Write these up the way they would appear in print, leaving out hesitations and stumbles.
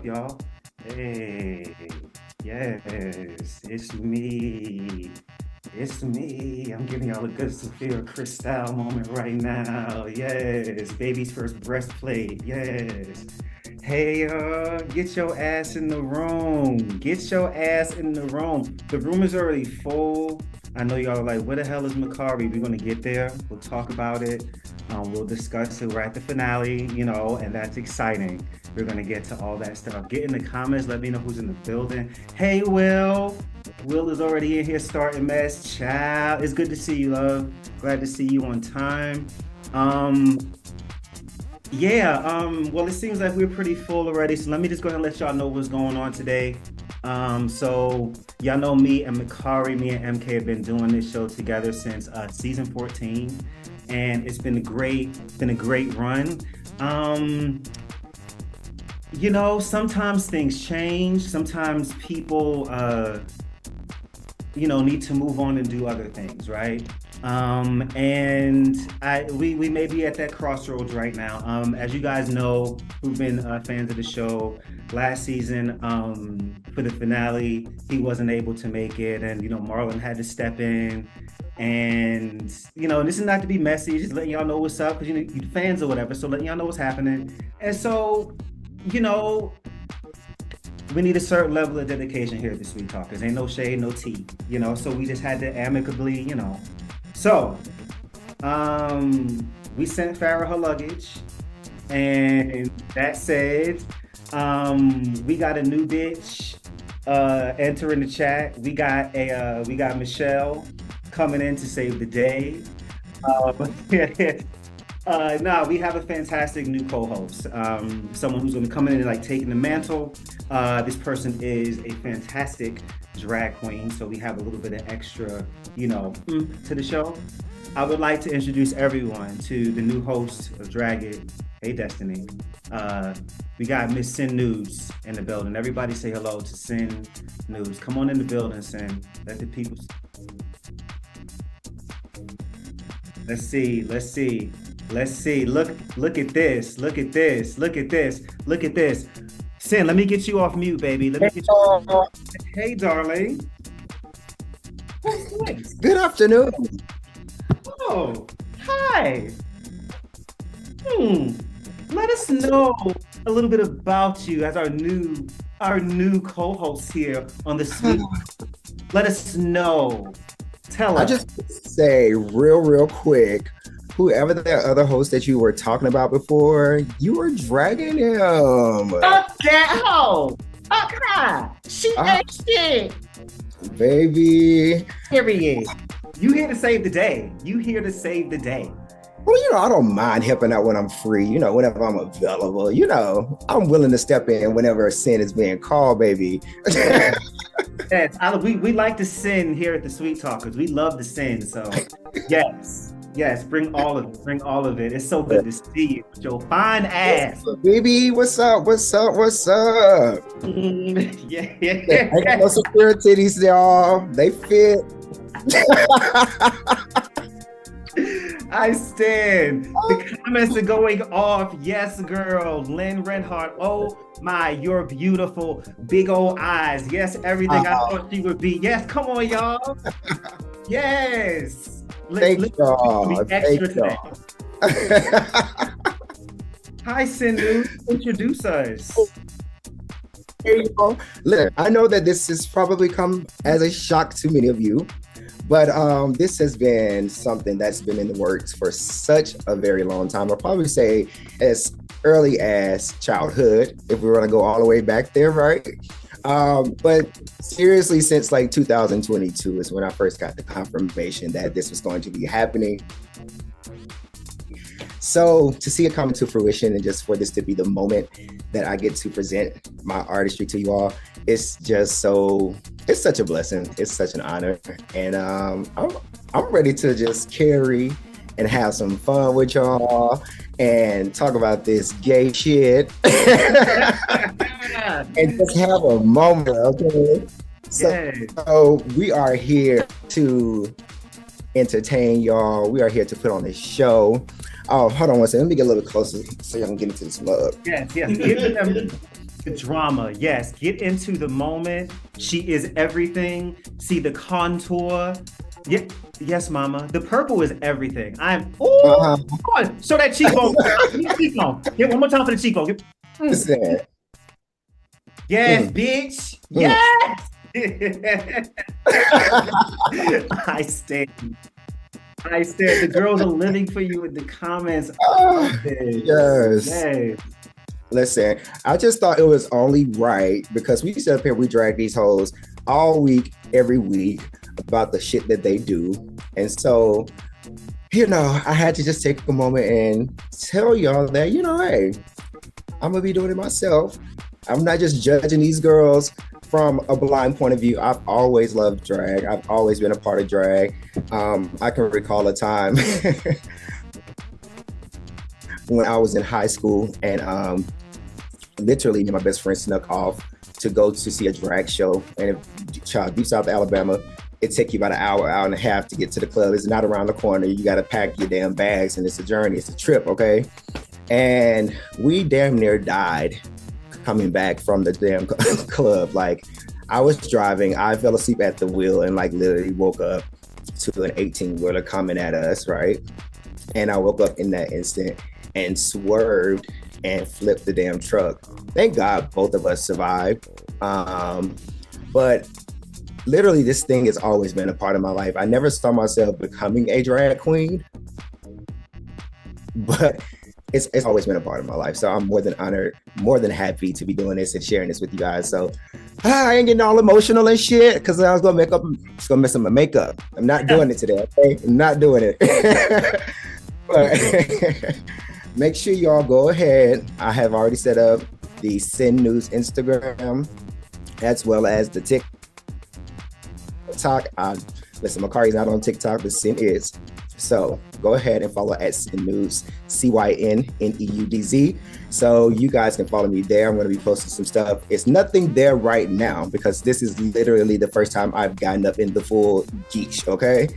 y'all? Hey, yes, it's me. It's me. I'm giving y'all a good Sophia Cristal moment right now. Yes, baby's first breastplate. Yes. Hey, get your ass in the room. Get your ass in the room. The room is already full. I know y'all are like, where the hell is Mukari? We're gonna get there. We'll talk about it. We'll discuss it. We're at the finale, and that's exciting. We're gonna get to all that stuff. Get in the comments. Let me know who's in the building. Hey, Will. Will is already in here starting mess. Child, it's good to see you, love. Glad to see you on time. Well, it seems like we're pretty full already, so let me just go ahead and let y'all know what's going on today. So y'all know me and Mukari, me and MK have been doing this show together since season 14, and it's been a great run. Sometimes things change. Sometimes people, need to move on and do other things, right? We may be at that crossroads right now. As you guys know, who've been fans of the show, last season for the finale, he wasn't able to make it, and Marlon had to step in. And this is not to be messy, just letting y'all know what's up, because you fans or whatever. So letting y'all know what's happening. And so, we need a certain level of dedication here at the Sweet Talkers. Ain't no shade, no tea, so we just had to amicably, So, we sent Farrah her luggage, and that said, we got a new bitch enter in the chat. We got Michelle coming in to save the day. We have a fantastic new co-host, someone who's going to come in and taking the mantle. This person is a fantastic drag queen, so we have a little bit of extra, to the show. I would like to introduce everyone to the new host of Drag It. Hey, Destiny. We got Miss Sin News in the building. Everybody say hello to Sin News. Come on in the building, Sin. Let the people. Let's see. Look at this. Sin, let me get you off mute, baby. Hey, darling. Good afternoon. Oh, hi. Let us know a little bit about you as our new co-host here on the Sweet. Let us know. Tell us. I just say real quick, whoever that other host that you were talking about before, you were dragging him. Fuck that hoe. Fuck her. She ain't shit. Baby. Period. You here to save the day. Well, I don't mind helping out when I'm free, whenever I'm available. I'm willing to step in whenever a sin is being called, baby. Yes, we like to sin here at the Sweet Talkers. We love to sin, so yes, bring all of it. It's so good to see you with your fine ass. Baby, what's up? Yeah. I got no secure titties, y'all. They fit. I stand. The comments are going off. Yes, girl. Lynn Redhart. Oh my, you're beautiful. Big old eyes. Yes, everything I thought she would be. Yes, come on, y'all. Yes. Thank y'all. Extra today. Hi, Sindhu. Introduce us. Here you go. Look, I know that this has probably come as a shock to many of you. But this has been something that's been in the works for such a very long time. I'll probably say as early as childhood, if we want to go all the way back there, right? But seriously, since 2022 is when I first got the confirmation that this was going to be happening. So to see it come to fruition and just for this to be the moment that I get to present my artistry to you all, it's such a blessing. It's such an honor. And I'm ready to just carry and have some fun with y'all and talk about this gay shit and just have a moment, okay? So we are here to entertain y'all. We are here to put on a show. Oh, hold on one second. Let me get a little closer so y'all can get into this mug. Yes. The drama, yes. Get into the moment. She is everything. See the contour. Yeah, yes, mama. The purple is everything. Uh-huh. Come on, show that cheekbone. Give me the cheekbone. Get one more time for the cheekbone. Yes, bitch. Yes. I stand. The girls are living for you in the comments. Yes. Yes. Listen, I just thought it was only right because we sit up here, we drag these hoes all week, every week about the shit that they do. And so, I had to just take a moment and tell y'all that, hey, I'm gonna be doing it myself. I'm not just judging these girls from a blind point of view. I've always loved drag. I've always been a part of drag. I can recall a time when I was in high school and literally me and my best friend snuck off to go to see a drag show. And deep South Alabama, it takes you about an hour and a half to get to the club. It's not around the corner. You got to pack your damn bags and it's a journey. It's a trip, okay? And we damn near died coming back from the damn club. Like, I was driving, I fell asleep at the wheel and like literally woke up to an 18-wheeler coming at us, right? And I woke up in that instant and swerved and flipped the damn truck. Thank God both of us survived. But literally this thing has always been a part of my life. I never saw myself becoming a drag queen, but it's always been a part of my life. So I'm more than honored, more than happy to be doing this and sharing this with you guys. So I ain't getting all emotional and shit because I was gonna mess up my makeup. I'm not doing it today, okay? I'm not doing it. But make sure y'all go ahead. I have already set up the Sin News Instagram as well as the TikTok. Listen, Mukari's not on TikTok, but Sin is. So go ahead and follow at Sin News, CYNNEUDZ. So you guys can follow me there. I'm going to be posting some stuff. It's nothing there right now because this is literally the first time I've gotten up in the full geesh, okay?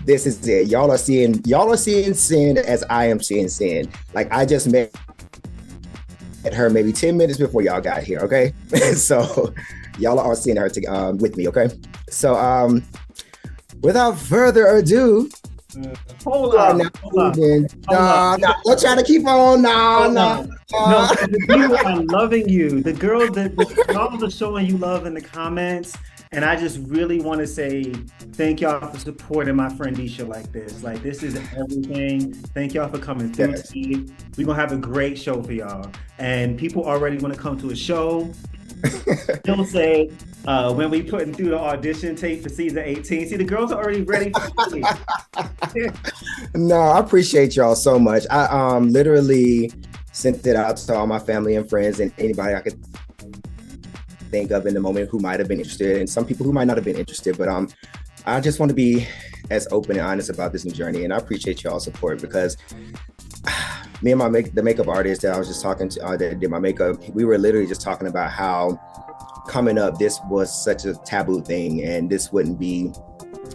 This is it. Y'all are seeing Sin as I am seeing Sin. Like, I just met her maybe 10 minutes before y'all got here, okay? So y'all are seeing her with me, okay? So without further ado, Hold on. Don't try to keep on. No, the people are loving you. The girls are showing you love in the comments. And I just really want to say thank y'all for supporting my friend Disha like this. Like, this is everything. Thank y'all for coming through today. We're going to have a great show for y'all. And people already want to come to a show. They'll say, when we putting through the audition tape for season 18, see, the girls are already ready for it. No, I appreciate y'all so much. I literally sent it out to all my family and friends and anybody I could think of in the moment who might have been interested, and some people who might not have been interested. But I just want to be as open and honest about this new journey, and I appreciate y'all's support because me and the makeup artist that I was just talking to that did my makeup, we were literally just talking about how coming up, this was such a taboo thing, and this wouldn't be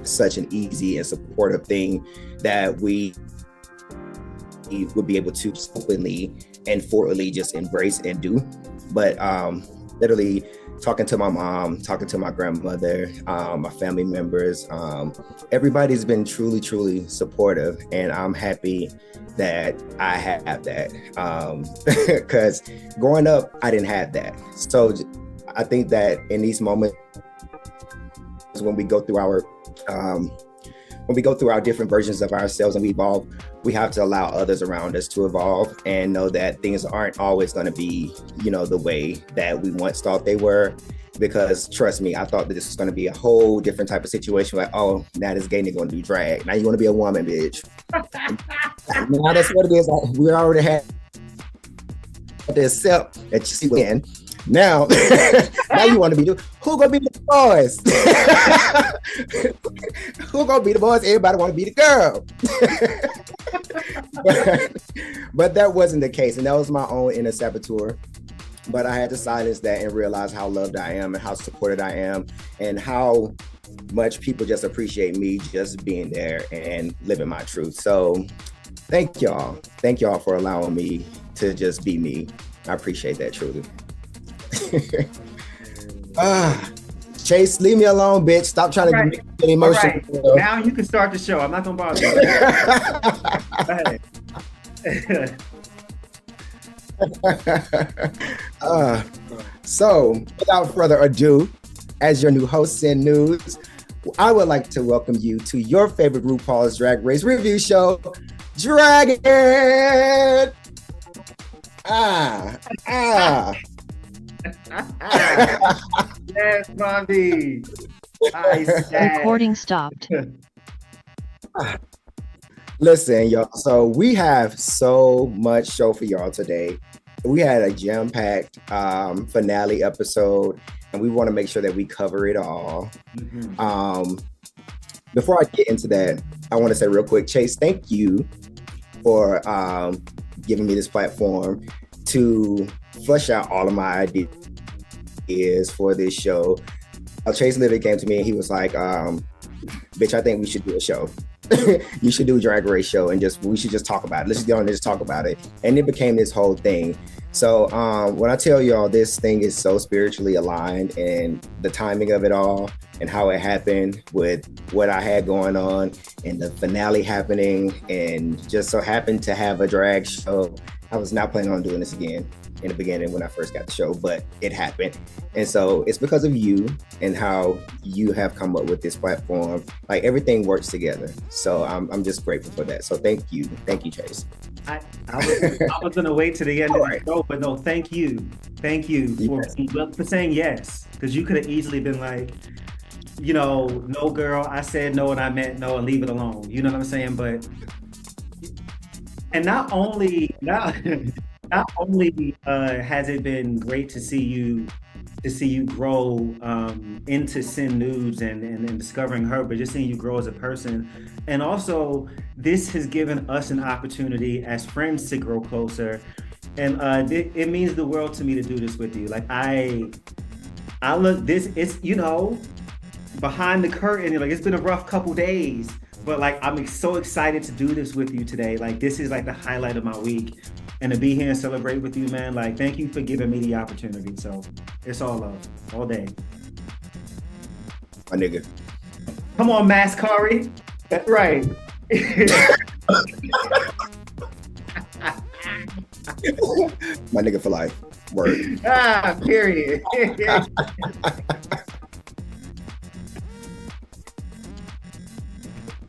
such an easy and supportive thing that we would be able to openly and forwardly just embrace and do. But literally talking to my mom, talking to my grandmother, my family members, everybody's been truly, truly supportive, and I'm happy that I have that. Because growing up, I didn't have that. So I think that in these moments, when we go through our different versions of ourselves and we evolve, we have to allow others around us to evolve and know that things aren't always going to be, the way that we once thought they were. Because trust me, I thought that this was going to be a whole different type of situation. Like, oh, now this gay nigga going to be dragged. Now you want to be a woman, bitch. Now that's what it is. We already had to accept that you see when. Now, now you want to be who gonna be the boys? Who gonna be the boys? Everybody want to be the girl. but that wasn't the case, and that was my own inner saboteur. But I had to silence that and realize how loved I am and how supported I am and how much people just appreciate me just being there and living my truth. So thank y'all. Thank y'all for allowing me to just be me. I appreciate that truly. Chase, leave me alone, bitch. Stop trying to get emotional. Right. Now you can start the show. I'm not gonna bother you. So, without further ado, as your new host in news, I would like to welcome you to your favorite RuPaul's Drag Race review show, Drag It! Yes, Bobby. Recording stopped. Listen, y'all. So we have so much show for y'all today. We had a jam-packed finale episode, and we want to make sure that we cover it all. Mm-hmm. Before I get into that, I want to say real quick, Chase, thank you for giving me this platform to flesh out all of my ideas for this show. Chase literally came to me and he was like, bitch, I think we should do a show. You should do a Drag Race show and we should just talk about it. Let's just go and just talk about it. And it became this whole thing. So when I tell y'all this thing is so spiritually aligned, and the timing of it all and how it happened with what I had going on and the finale happening, and just so happened to have a drag show. I was not planning on doing this again in the beginning when I first got the show, but it happened. And so it's because of you and how you have come up with this platform. Like, everything works together. So I'm just grateful for that. So thank you. Thank you, Chase. I was gonna wait to the end of the show, but no, thank you. Thank you for saying yes. Because you could have easily been like, no, girl, I said no and I meant no, and leave it alone. You know what I'm saying? But, and not only has it been great to see you grow into Sin News and discovering her, but just seeing you grow as a person. And also, this has given us an opportunity as friends to grow closer. And it means the world to me to do this with you. Like, I look, it's, behind the curtain, like, it's been a rough couple days, but like, I'm so excited to do this with you today. Like, this is like the highlight of my week. And to be here and celebrate with you, man, like, thank you for giving me the opportunity. So it's all love, all day. My nigga. Come on, Mukari. That's right. My nigga for life. Word. Period.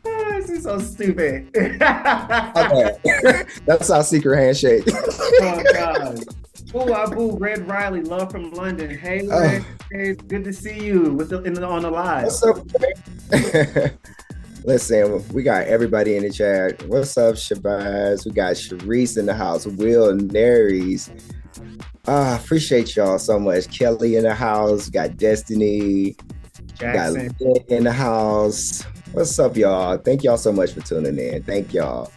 This is so stupid. Okay. That's our secret handshake. Oh, God. Oh, I boo Red Riley, love from London. Hey, Red, hey, good to see you on the live. What's up, man? Listen, we got everybody in the chat. What's up, Shabazz? We got Sharice in the house. Will Naries. Appreciate y'all so much. Kelly in the house. We got Destiny. Jackson. We got Lynn in the house. What's up, y'all? Thank y'all so much for tuning in. Thank y'all.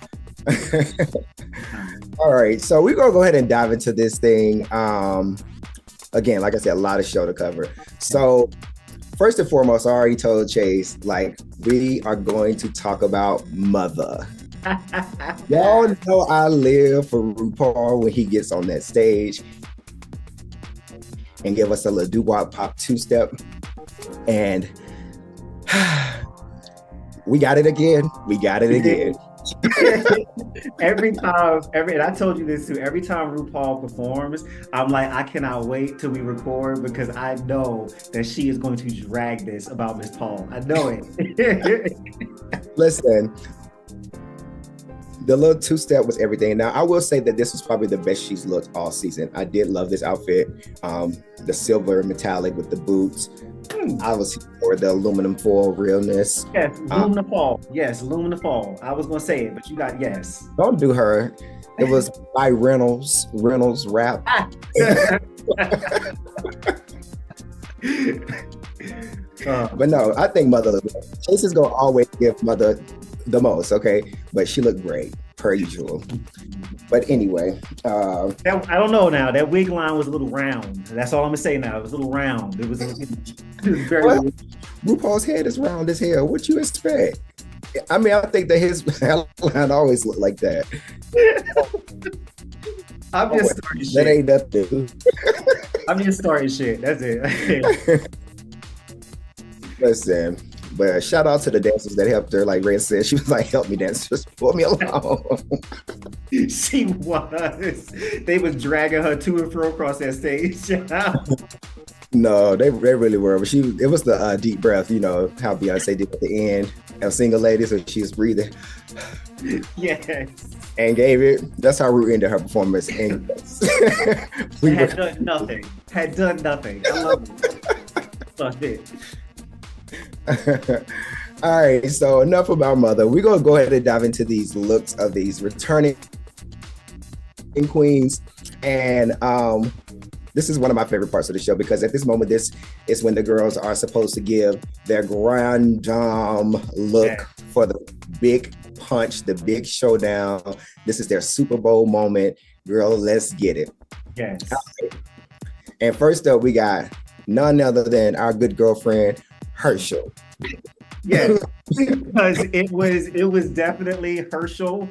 All right, so we're gonna go ahead and dive into this thing. Again, like I said, a lot of show to cover. So first and foremost, I already told Chase, like, we are going to talk about Mother. Y'all know I live for RuPaul when he gets on that stage and give us a little doo-wop pop two-step. And we got it again. and I told you this too, every time RuPaul performs, I'm like, I cannot wait till we record, because I know that she is going to drag this about Miss Paul. I know it. Listen, the little two-step was everything. Now, I will say that this was probably the best she's looked all season. I did love this outfit. The silver metallic with the boots. I was here for the aluminum foil realness. Yes, aluminum foil. Yes, aluminum foil. I was going to say it, but you got yes. Don't do her. It was by Reynolds rap. But no, I think Mother, Chase is going to always give Mother the most, okay? But she looked great, per usual. But anyway. I don't know now. That wig line was a little round. That's all I'm going to say now. It was a little round. It was very... Well, RuPaul's head is round as hell. What you expect? I mean, I think that his hairline always looked like that. I'm just starting shit. That ain't nothing. I'm just starting shit. That's it. Listen, but shout out to the dancers that helped her. Like Red said, she was like, "Help me dance, just pull me along." She was. They was dragging her to and fro across that stage. No, they really were. But it was the deep breath, you know, how Beyonce did at the end. A single lady, so she was breathing. Yes. And gave it. That's how Ru ended her performance. And done nothing. Had done nothing. I love it. Love it. All right, so enough about Mother. We're gonna go ahead and dive into these looks of these returning queens. And this is one of my favorite parts of the show, because at this moment, this is when the girls are supposed to give their grand dame look for the big punch, the big showdown. This is their Super Bowl moment. Girl, let's get it. Yes. And first up, we got none other than our good girlfriend, Herschel. Yes, because it was definitely Herschel.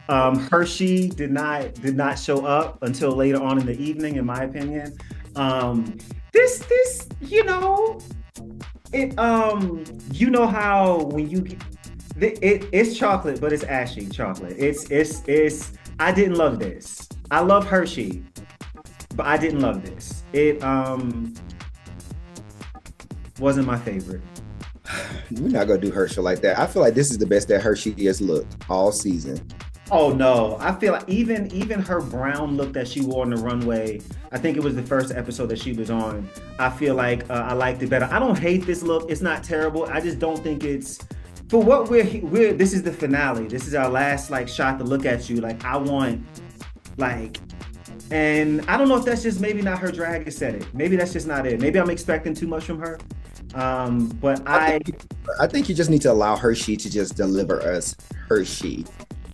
Hershey did not show up until later on in the evening, in my opinion. This you know, it you know how when you it's chocolate, but it's ashy chocolate. It's I didn't love this. I love Hershey, but I didn't love this. It wasn't my favorite. We're not gonna do Herschel like that. I feel like this is the best that Hershey has looked all season. Oh no, I feel like even her brown look that she wore on the runway, I think it was the first episode that she was on, I feel like I liked it better. I don't hate this look. It's not terrible. I just don't think it's for what we're this is the finale. This is our last like shot to look at you. Like I want like, and I don't know if that's just maybe not her drag aesthetic. Maybe that's just not it. Maybe I'm expecting too much from her. But I think you just need to allow Hershey to just deliver us Hershey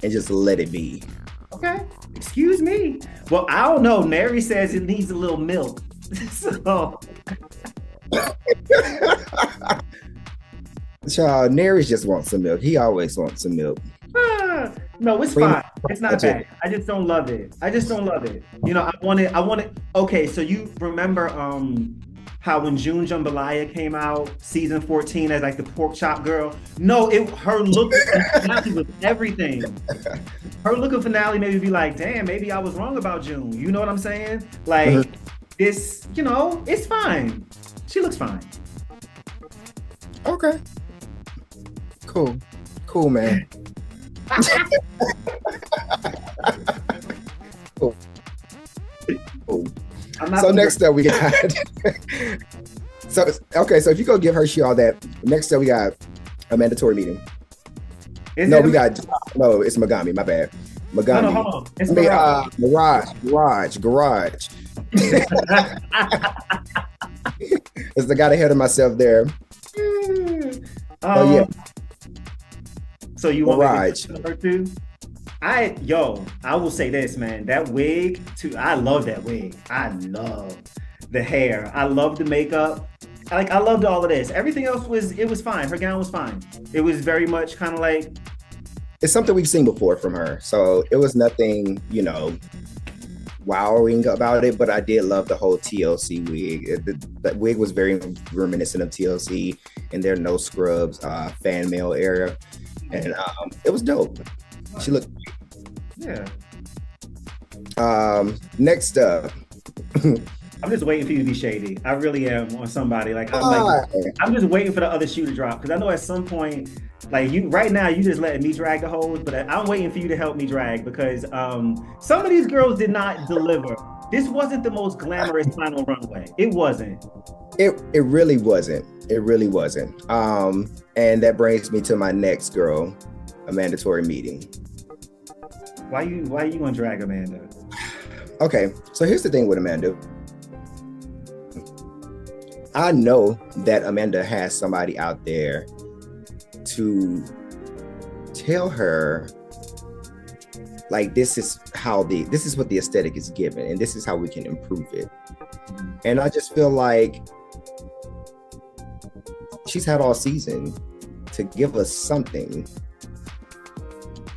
and just let it be. Okay, excuse me. Well, I don't know. Neri says it needs a little milk. So Child, Neri just wants some milk. He always wants some milk. No, it's fine. It's not bad. I just don't love it. You know, I want it. Okay, so you remember how when June Jambalaya came out, season 14, as like the pork chop girl? No, her look in finale was everything. Her look of finale made me be like, damn, maybe I was wrong about June. You know what I'm saying? Like this, you know, it's fine. She looks fine. Okay. Cool, man. Cool. So next up we got so if you go give Hershey all that, next up we got a mandatory meeting. It's Megami, my bad. Megami. No, hold on. It's Garage. It's the got ahead of myself there. Oh yeah. So you want to her too? I will say this, man. That wig too. I love that wig. I love the hair. I love the makeup. I loved all of this. Everything else was fine. Her gown was fine. It was very much kind of like, it's something we've seen before from her. So it was nothing, you know, wowing about it, but I did love the whole TLC wig. That wig was very reminiscent of TLC in their no scrubs fan mail era. And it was dope. She looked great. Yeah. Next up. I'm just waiting for you to be shady. I really am on somebody. I'm just waiting for the other shoe to drop, because I know at some point, like you right now, you just letting me drag the hose, but I'm waiting for you to help me drag, because some of these girls did not deliver. This wasn't the most glamorous final runway. It wasn't. It really wasn't. It really wasn't. And that brings me to my next girl, a mandatory meeting. Why you gonna drag Amanda? Okay, so here's the thing with Amanda. I know that Amanda has somebody out there to tell her, like, this is what the aesthetic is given, and this is how we can improve it. And I just feel like she's had all season to give us something.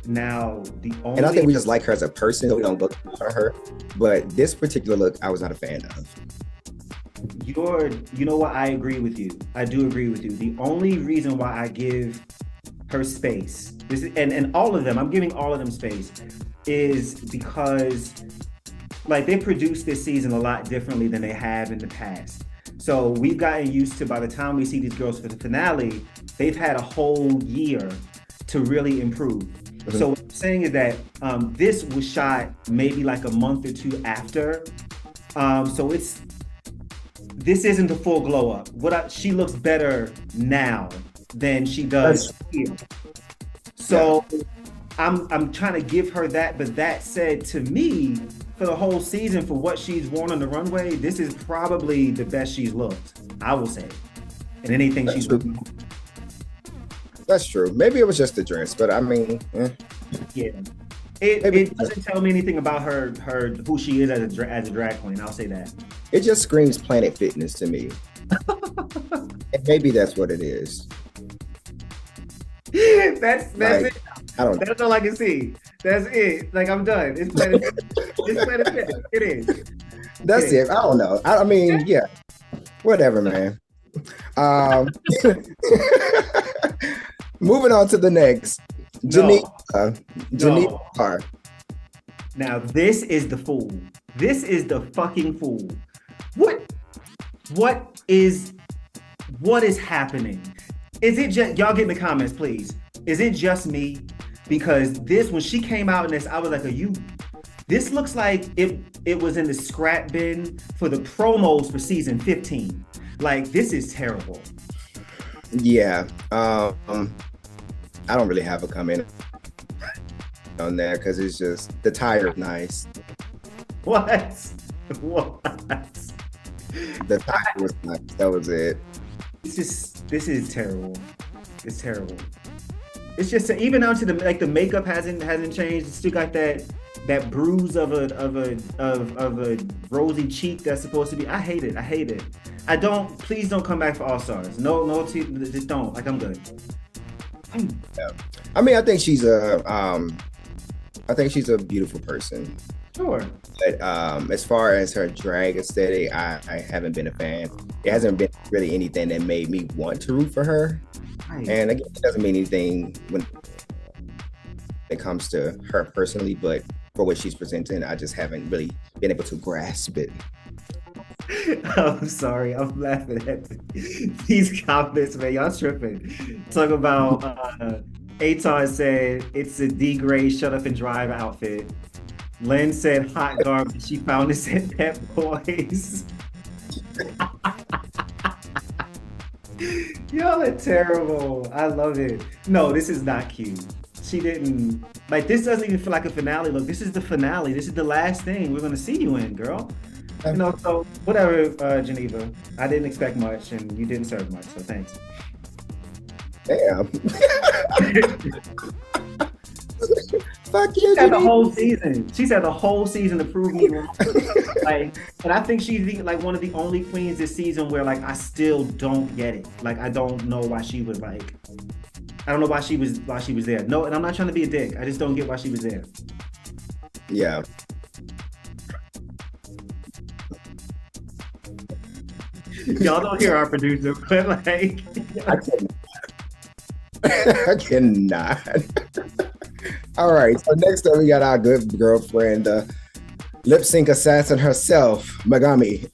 Now, and I think we just like her as a person, so we don't look for her. But this particular look, I was not a fan of. You know what? I agree with you. I do agree with you. The only reason why I give her space, and all of them, I'm giving all of them space, is because like they produced this season a lot differently than they have in the past. So we've gotten used to, by the time we see these girls for the finale, they've had a whole year to really improve. Mm-hmm. So what I'm saying is that this was shot maybe like a month or two after. So this isn't the full glow up. She looks better now than she does here. So I'm trying to give her that, but that said, to me, for the whole season, for what she's worn on the runway, this is probably the best she's looked, I will say. And anything she's looking. That's true. Maybe it was just the dress, but I mean, yeah. It doesn't tell me anything about her who she is as a drag queen. I'll say that. It just screams Planet Fitness to me. And maybe that's what it is. That's like, it. I don't know. That's all I can see. That's it. Like, I'm done. It's Planet It's Planet Fitness. It is. That's it. I don't know. I mean, yeah. Whatever, man. Moving on to the next. Geneva. Now, this is the fool. This is the fucking fool. What is happening? Is it just, y'all get in the comments, please. Is it just me? Because when she came out in this, I was like, this looks like it was in the scrap bin for the promos for season 15. Like, this is terrible. Yeah. I don't really have a comment on that because it's just, the tire is nice. What? The tire was nice. That was it. This is terrible. It's terrible. It's just even down to the makeup hasn't changed. It's still got that bruise of a rosy cheek that's supposed to be. I hate it. Please don't come back for All Stars. No, just don't. Like, I'm good. Yeah. I mean, I think she's a beautiful person. Sure. But as far as her drag aesthetic, I haven't been a fan. It hasn't been really anything that made me want to root for her. Right. And again, it doesn't mean anything when it comes to her personally, but for what she's presenting, I just haven't really been able to grasp it. I'm sorry, I'm laughing at these comments, man. Y'all tripping. Talk about Aton said it's a D-grade shut up and drive outfit. Lynn said hot garbage. She found this at Pep Boys. Y'all are terrible. I love it. No, this is not cute. She didn't, like, this doesn't even feel like a finale look. This is the finale. This is the last thing we're going to see you in, girl. You know, so whatever, Geneva. I didn't expect much and you didn't serve much, so thanks. Damn. Fuck you, She's had the whole season. She's had the whole season to prove me wrong. Like, and I think she's like one of the only queens this season where, like, I still don't get it. Like, I don't know why she was like, I don't know why she was there. No, and I'm not trying to be a dick. I just don't get why she was there. Yeah. Y'all don't hear our producer, but like, I cannot. All right, so next up we got our good girlfriend, lip sync assassin herself, Megami.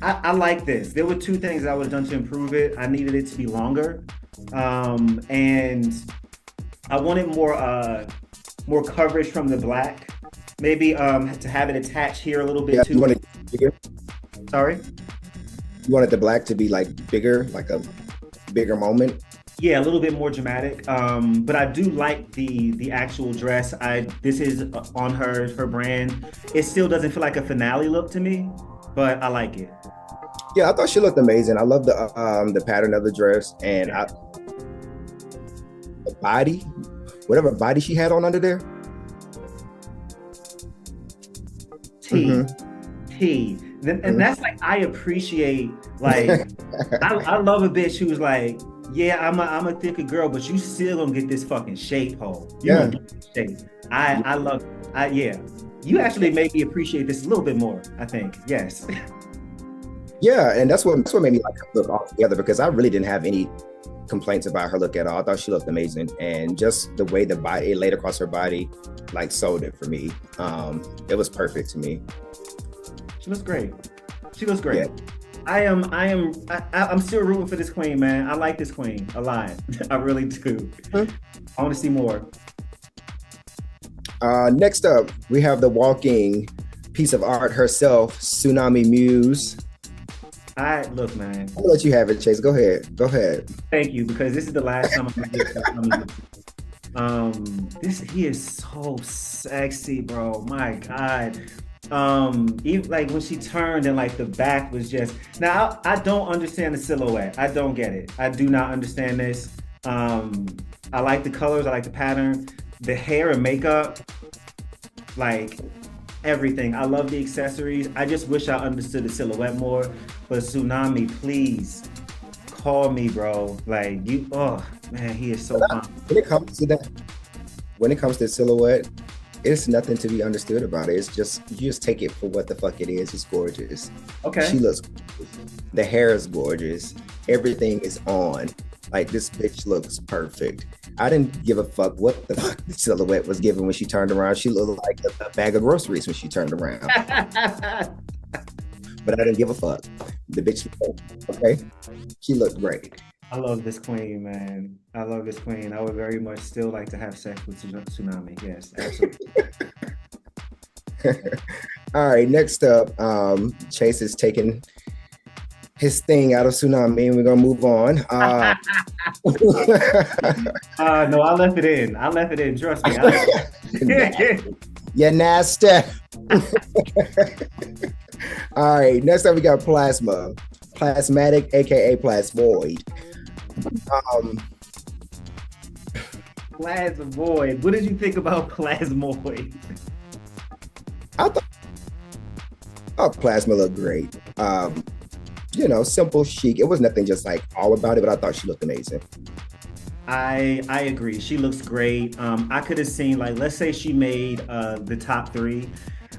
I like this. There were two things I would have done to improve it. I needed it to be longer, and I wanted more coverage from the black. Maybe to have it attached here a little bit too. You wanted bigger? Sorry? You wanted the black to be like bigger, like a bigger moment? Yeah, a little bit more dramatic. But I do like the actual dress. This is on her brand. It still doesn't feel like a finale look to me, but I like it. Yeah, I thought she looked amazing. I love the pattern of the dress and the body, whatever body she had on under there. And that's like, I appreciate, like, I love a bitch who's like, yeah, I'm a thicker girl, but you still gonna get this fucking shape, ho. You gonna get this shape. I love it. Yeah. You actually made me appreciate this a little bit more, I think. Yes. Yeah, and that's what made me like her look altogether, because I really didn't have any complaints about her look at all. I thought she looked amazing, and just the way the body it laid across her body, like sold it for me. It was perfect to me. She looks great. She looks great. Yeah. I'm still rooting for this queen, man. I like this queen a lot. I really do. I want to see more. Next up, we have the walking piece of art herself, Tsunami Muse. Look, man. I'm gonna let you have it, Chase. Go ahead. Thank you, because this is the last time I'm gonna he is so sexy, bro. My God. Even like when she turned and like the back was just. Now I don't understand the silhouette. I don't get it. I do not understand this. I like the colors. I like the pattern, the hair and makeup, like everything. I love the accessories. I just wish I understood the silhouette more. But Tsunami, please call me, bro. Like you, oh man, he is so fun. When it comes to silhouette, it's nothing to be understood about it. It's just, you just take it for what the fuck it is. It's gorgeous. Okay. She looks, the hair is gorgeous. Everything is on. Like, this bitch looks perfect. I didn't give a fuck what the fuck the silhouette was giving when she turned around. She looked like a bag of groceries when she turned around. But I didn't give a fuck. The bitch, okay? She looked great. I love this queen, man. I love this queen. I would very much still like to have sex with Tsunami. Yes, absolutely. All right, next up, Chase is taking his thing out of Tsunami, and we're gonna move on. No, I left it in. Trust me. You're nasty. All right, next up we got Plasmatic, aka Plasmoid. Plasmoid. What did you think about Plasmoid? I thought Plasma looked great. You know, simple, chic. It was nothing just like all about it, but I thought she looked amazing. I agree. She looks great. I could have seen, like, let's say she made the top 3.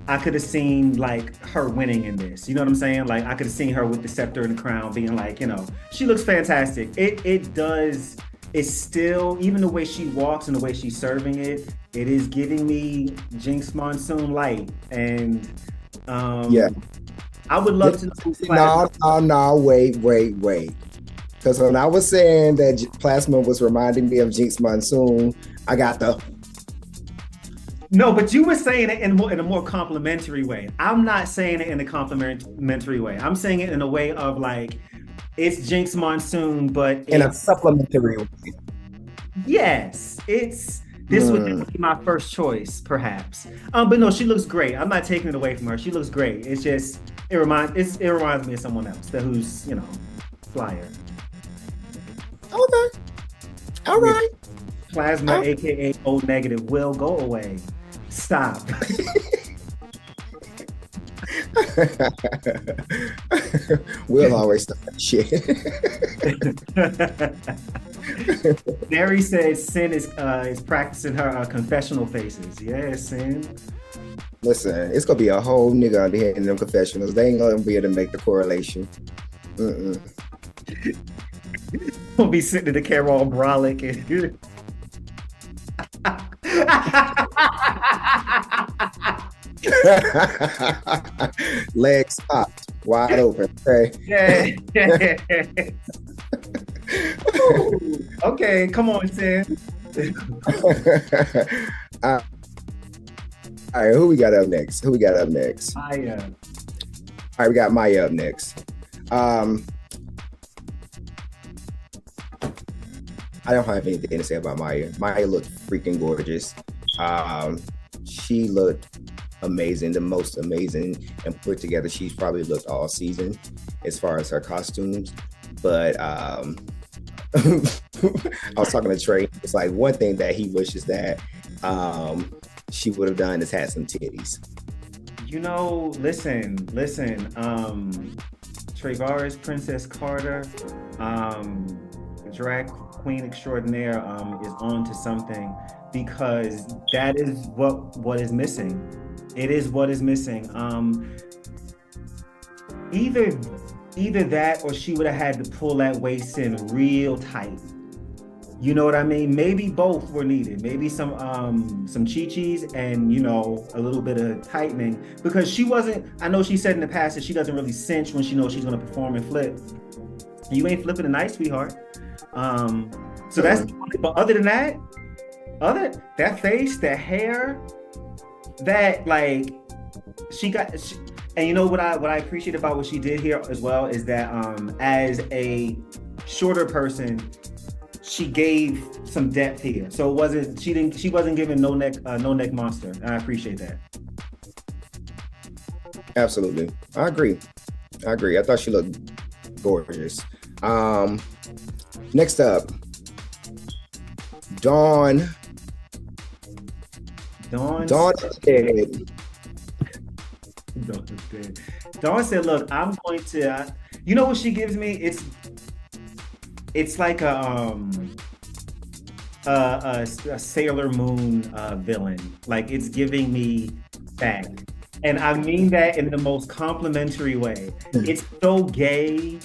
I could have seen like her winning in this. You know what I'm saying? Like, I could have seen her with the scepter and the crown being like, you know, she looks fantastic. It's still, even the way she walks and the way she's serving it, it is giving me Jinx Monsoon light. And yeah, I would love to know. No, wait. Because when I was saying that Plasma was reminding me of Jinx Monsoon, I got the... No, but you were saying it in a more complimentary way. I'm not saying it in a complimentary way. I'm saying it in a way of like, it's Jinx Monsoon, but in a supplementary way. Yes, this would be my first choice, perhaps. But no, she looks great. I'm not taking it away from her. She looks great. It's just it reminds me of someone else who's, you know, flyer. Okay. All right. Plasma, aka O negative, will go away. Stop. We'll always stop that shit. Mary says Sin is practicing her confessional faces. Yes, Sin. Listen, it's gonna be a whole nigga under here in them confessionals. They ain't gonna be able to make the correlation. We'll be sitting in the camera all brolic and legs popped, wide open. Okay. Yeah. Okay, come on, Sin. All right, who we got up next? Maya. All right, we got Maya up next. I don't have anything to say about Maya. Maya looked freaking gorgeous. She looked amazing, the most amazing and put together she's probably looked all season as far as her costumes. But I was talking to Trey. It's like one thing that he wishes that she would have done is had some titties. You know, listen. Travaris, Princess Carter, drag queen extraordinaire is on to something, because that is what is missing. It is what is missing. Either that, or she would have had to pull that waist in real tight. You know what I mean? Maybe both were needed. Maybe some chi-chis and, you know, a little bit of tightening, because she wasn't, I know she said in the past that she doesn't really cinch when she knows she's going to perform and flip. You ain't flipping tonight, sweetheart. So that's, but other than that, that face, that hair, that like, and you know what I appreciate about what she did here as well is that as a shorter person, she gave some depth here. So it wasn't, she wasn't giving no neck monster. And I appreciate that. Absolutely. I agree. I thought she looked gorgeous. Next up, Dawn said, Dawn said, look, I'm going to, you know what she gives me? It's like a Sailor Moon villain. Like, it's giving me that. And I mean that in the most complimentary way. It's so gay.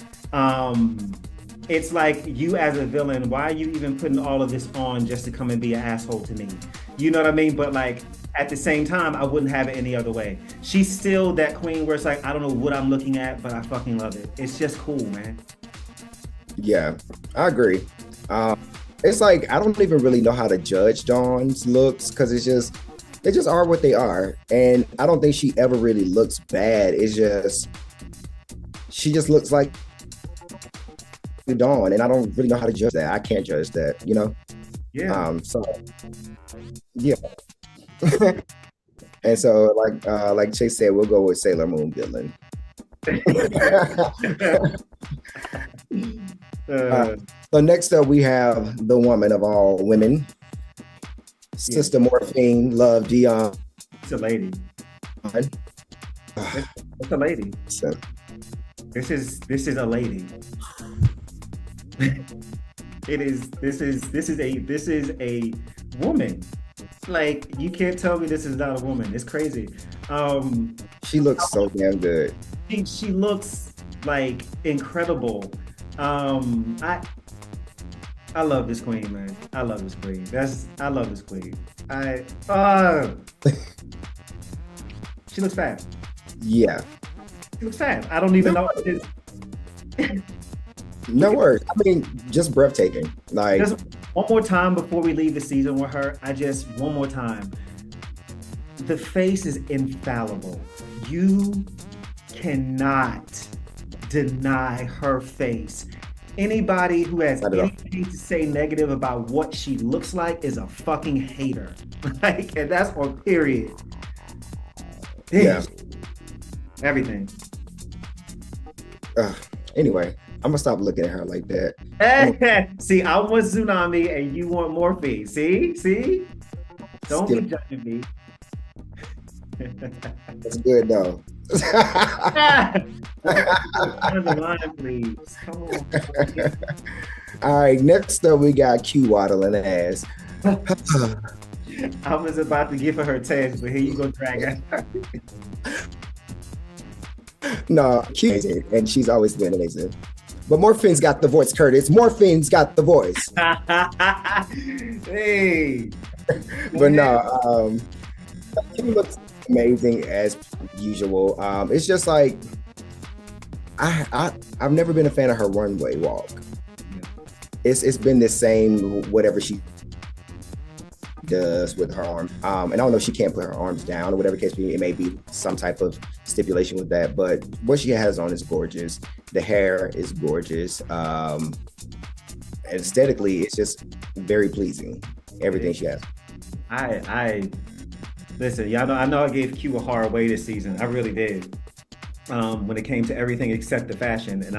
It's like, you as a villain, why are you even putting all of this on just to come and be an asshole to me? You know what I mean? But like, at the same time, I wouldn't have it any other way. She's still that queen where it's like, I don't know what I'm looking at, but I fucking love it. It's just cool, man. Yeah, I agree. It's like, I don't even really know how to judge Dawn's looks, because they just are what they are. And I don't think she ever really looks bad. It's just, she just looks like Dawn, and I don't really know how to judge that. I can't judge that, you know? Yeah. So, yeah. And so, like Chase said, we'll go with Sailor Moon villain. So next up, we have the woman of all women, Sister Morphine, Love Dion. It's a lady. It's a lady. So, this is a lady. This is a woman. Like, you can't tell me this is not a woman. It's crazy. She looks so damn good. She looks like incredible. I love this queen, man. I love this queen. I love this queen. She looks fat. Yeah. She looks fat. I don't even know what it is. No words. I mean, just breathtaking. Like, just one more time before we leave the season with her. One more time. The face is infallible. You cannot deny her face. Anybody who has anything to say negative about what she looks like is a fucking hater. Like, and that's on period. Yeah. Everything. Anyway, I'm gonna stop looking at her like that. See, I want Tsunami and you want Morphine. See? Don't be judging me. That's good though. Line, come on. All right, next up we got Q waddling ass. I was about to give her 10, but here you go, drag her. No, Q amazing, and she's always been amazing. But Morphine's got the voice, Curtis. Morphine's got the voice. Hey. But no, Q looks amazing as usual. It's just like, I've never been a fan of her runway walk. It's been the same, whatever she does with her arm. And I don't know if she can't put her arms down or whatever case may be. It may be some type of stipulation with that, but what she has on is gorgeous. The hair is gorgeous. And aesthetically, it's just very pleasing. Everything she has. I listen, y'all know, I know I gave Q a hard way this season. I really did. When it came to everything except the fashion. And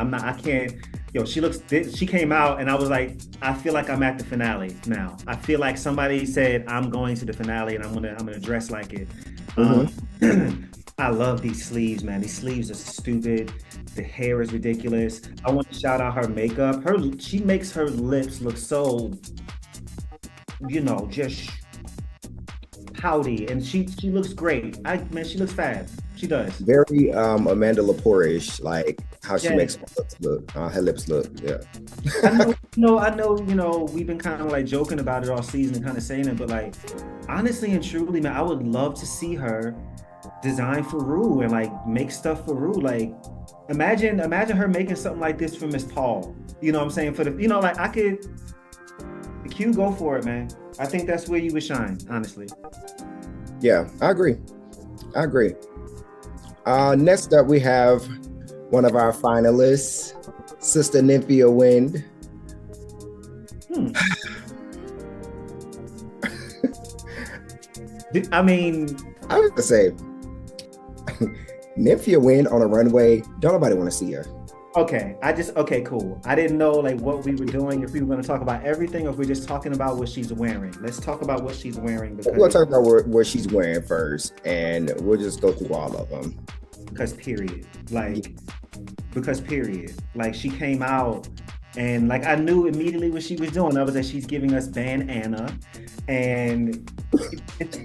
she came out and I was like, I feel like I'm at the finale now. I feel like somebody said, I'm going to the finale and I'm gonna dress like it. I love these sleeves, man. These sleeves are stupid. The hair is ridiculous. I want to shout out her makeup. She makes her lips look so, just pouty, and she looks great. She looks fab. She does. Very Amanda Lepore-ish, like how she makes her lips look. Yeah. I know, we've been kind of like joking about it all season and kind of saying it, but like honestly and truly, man, I would love to see her design for Ru and like make stuff for Ru. Like imagine her making something like this for Miss Paul. You know what I'm saying? For the like I could Q, go for it, man. I think that's where you would shine, honestly. Yeah, I agree. Next up, we have one of our finalists, Sister Nymphia Wind. I mean, I was gonna say, Nymphia Wind on a runway. Don't nobody want to see her. Okay, cool. I didn't know like what we were doing, if we were going to talk about everything or if we're just talking about what she's wearing. Let's talk about what she's wearing. We'll talk about what she's wearing first, and we'll just go through all of them. Because period. Like she came out and like I knew immediately what she was doing. I was like, she's giving us bandana, and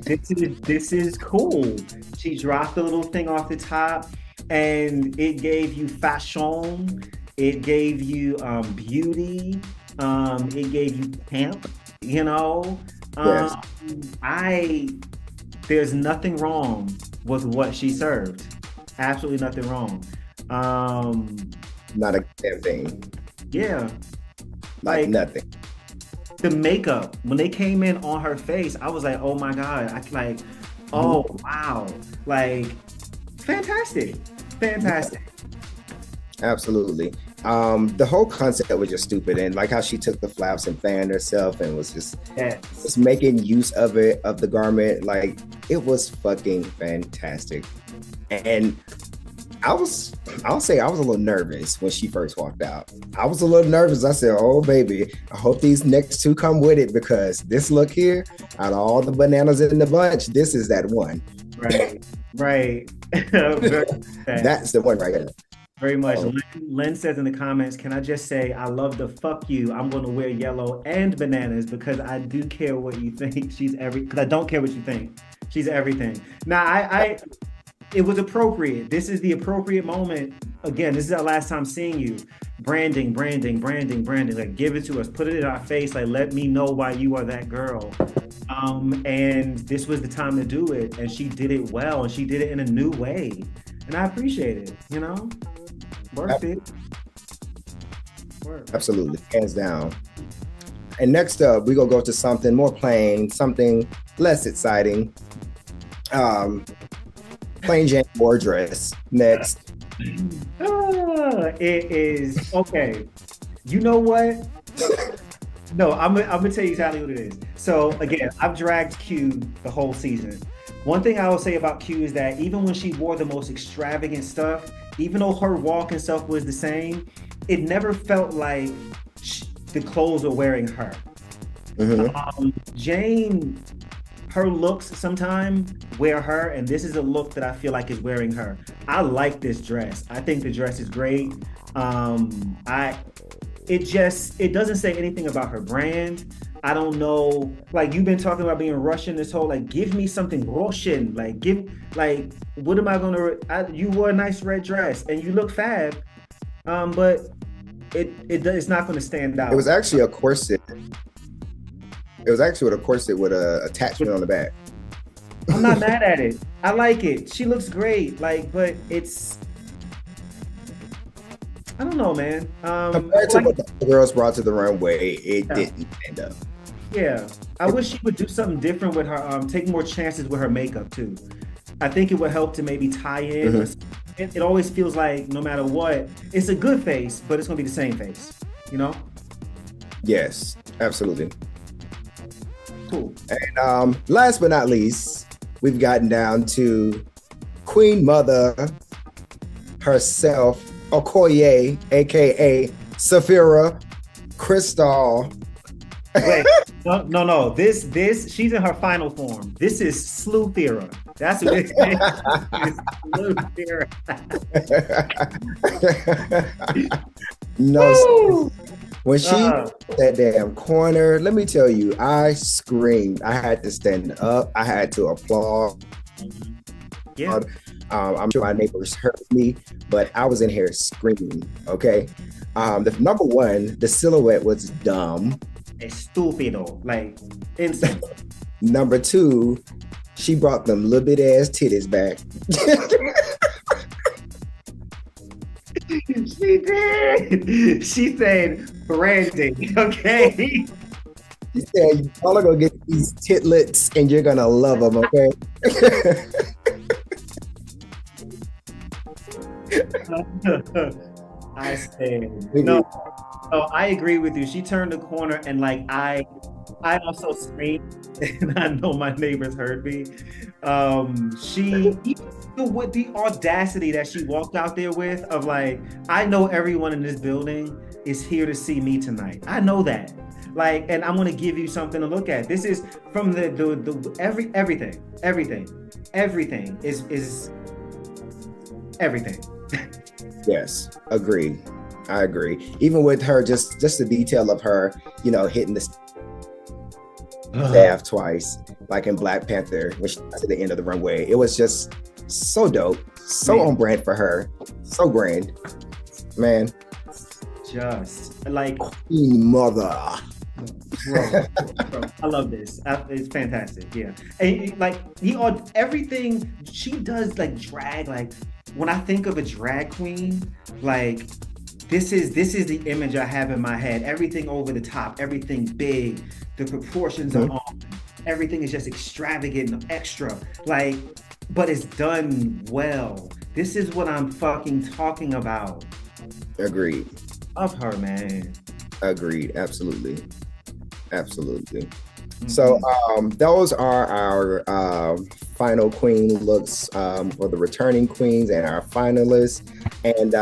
this is cool. She dropped a little thing off the top, and it gave you fashion, it gave you beauty, it gave you camp, Yes. There's nothing wrong with what she served. Absolutely nothing wrong. Not a damn thing. Yeah. Like nothing. The makeup, when they came in on her face, I was like, oh my God. Oh wow. Like fantastic. Absolutely. The whole concept was just stupid, and like how she took the flaps and fanned herself and was just making use of it, of the garment. Like it was fucking fantastic. And I'll say I was a little nervous when she first walked out. I was a little nervous. I said, oh baby, I hope these next two come with it, because this look here, out of all the bananas in the bunch, this is that one. Right. That's the one right there. Very much. Len says in the comments, can I just say, I love the fuck you. I'm going to wear yellow and bananas because I do care what you think. Because I don't care what you think. She's everything. Now, it was appropriate. This is the appropriate moment. Again, this is our last time seeing you. Branding. Like, give it to us. Put it in our face. Like, let me know why you are that girl. And this was the time to do it. And she did it well. And she did it in a new way. And I appreciate it, Worth it. Absolutely, hands down. And next up, we're gonna go to something more plain, something less exciting. Plain Jane Moore dress. Next. It is okay. You know what? No, I'm gonna tell you exactly what it is. So again, I've dragged Q the whole season. One thing I will say about Q is that even when she wore the most extravagant stuff, even though her walk and stuff was the same, it never felt like the clothes were wearing her. Mm-hmm. Jane, her looks sometimes wear her, and this is a look that I feel like is wearing her. I like this dress. I think the dress is great. It doesn't say anything about her brand. I don't know, like you've been talking about being Russian this whole, like, give me something Russian, what am I gonna, you wore a nice red dress and you look fab, but it's not gonna stand out. It was actually a corset. It was actually with a corset with a attachment on the back. I'm not mad at it. I like it. She looks great, but it's, I don't know, man. Compared to what the girls brought to the runway, it didn't stand up. Yeah, I wish she would do something different with her, take more chances with her makeup too. I think it would help to maybe tie in. Mm-hmm. It always feels like no matter what, it's a good face, but it's gonna be the same face, Yes, absolutely. Cool. And last but not least, we've gotten down to Queen Mother herself, Okoye, aka Sapphira Crystal. Wait, No. This she's in her final form. This is Sleuth era. That's what it is. Sleuth era. No, when she that damn corner, let me tell you, I screamed. I had to stand up. I had to applaud. Yeah. I'm sure my neighbors heard me, but I was in here screaming. Okay. The number one, the silhouette was dumb. Estúpido, like insane. Number two, she brought them little bit ass titties back. She did. She said branding. Okay. She said, y'all are gonna get these titlets and you're gonna love them. Okay. I said no. I agree with you. She turned the corner and like I also screamed, and I know my neighbors heard me. She with the audacity that she walked out there with of like, I know everyone in this building is here to see me tonight. I know that. Like, and I'm gonna give you something to look at. This is from the everything is everything. Yes, agreed. I agree. Even with her, just the detail of her, hitting the staff twice, like in Black Panther, when she got to the end of the runway. It was just so dope, so on brand for her, so grand, man. Just like Queen Mother. Bro, I love this. It's fantastic. Yeah, and like everything she does, like drag. Like when I think of a drag queen, like this is the image I have in my head. Everything over the top, everything big. The proportions are on. Everything is just extravagant and extra. Like, but it's done well. This is what I'm fucking talking about. Agreed. Of her, man. Agreed. Absolutely. Mm-hmm. So those are our final queen looks for the returning queens and our finalists. And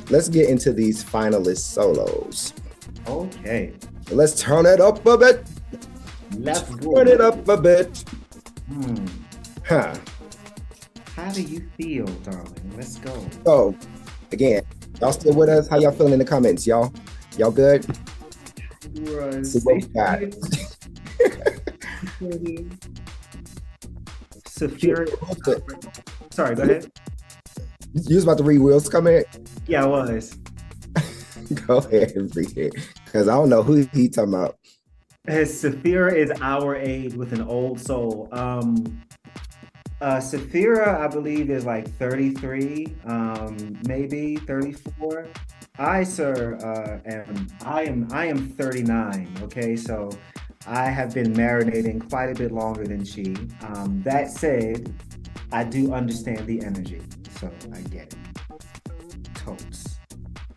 let's get into these finalist solos. Okay. Let's turn it up a bit. Turn it up a bit. How do you feel, darling? Let's go. So, again, y'all still with us? How y'all feeling in the comments, y'all? Y'all good? Sophia. Sorry, go ahead. You was about to read Will's comment? Yeah, I was. Go ahead and read it, because I don't know who he talking about. Saphira is our age with an old soul. Saphira, I believe, is like 33, maybe 34. I am 39. Okay, so I have been marinating quite a bit longer than she. That said, I do understand the energy, so I get it. Totes.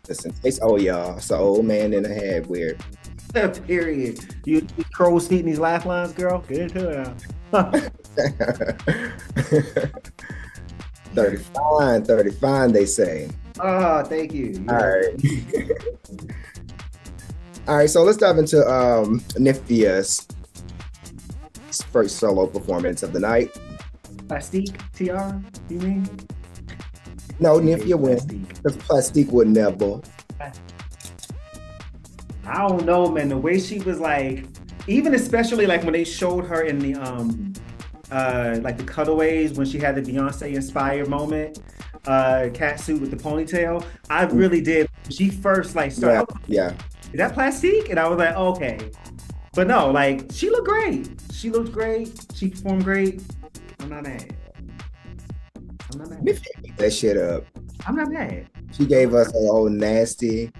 Listen, it's y'all. It's an old man in the head weird. Period. You crow's feet in these laugh lines, girl? Get into it now. 35, they say. Oh, thank you. All right. All right, so let's dive into Nymphia's first solo performance of the night. Plastique, Tiara, you mean? No, Nymphia wins. Because Plastique would never. I don't know, man. The way she was like, even especially like when they showed her in the like the cutaways when she had the Beyonce inspired moment, cat suit with the ponytail. I really did. She first like started. Yeah. Is that Plastique? And I was like, okay. But no, like she looked great. She looked great. She performed great. I'm not mad. Nymphia that shit up. I'm not mad. She gave us a old nasty.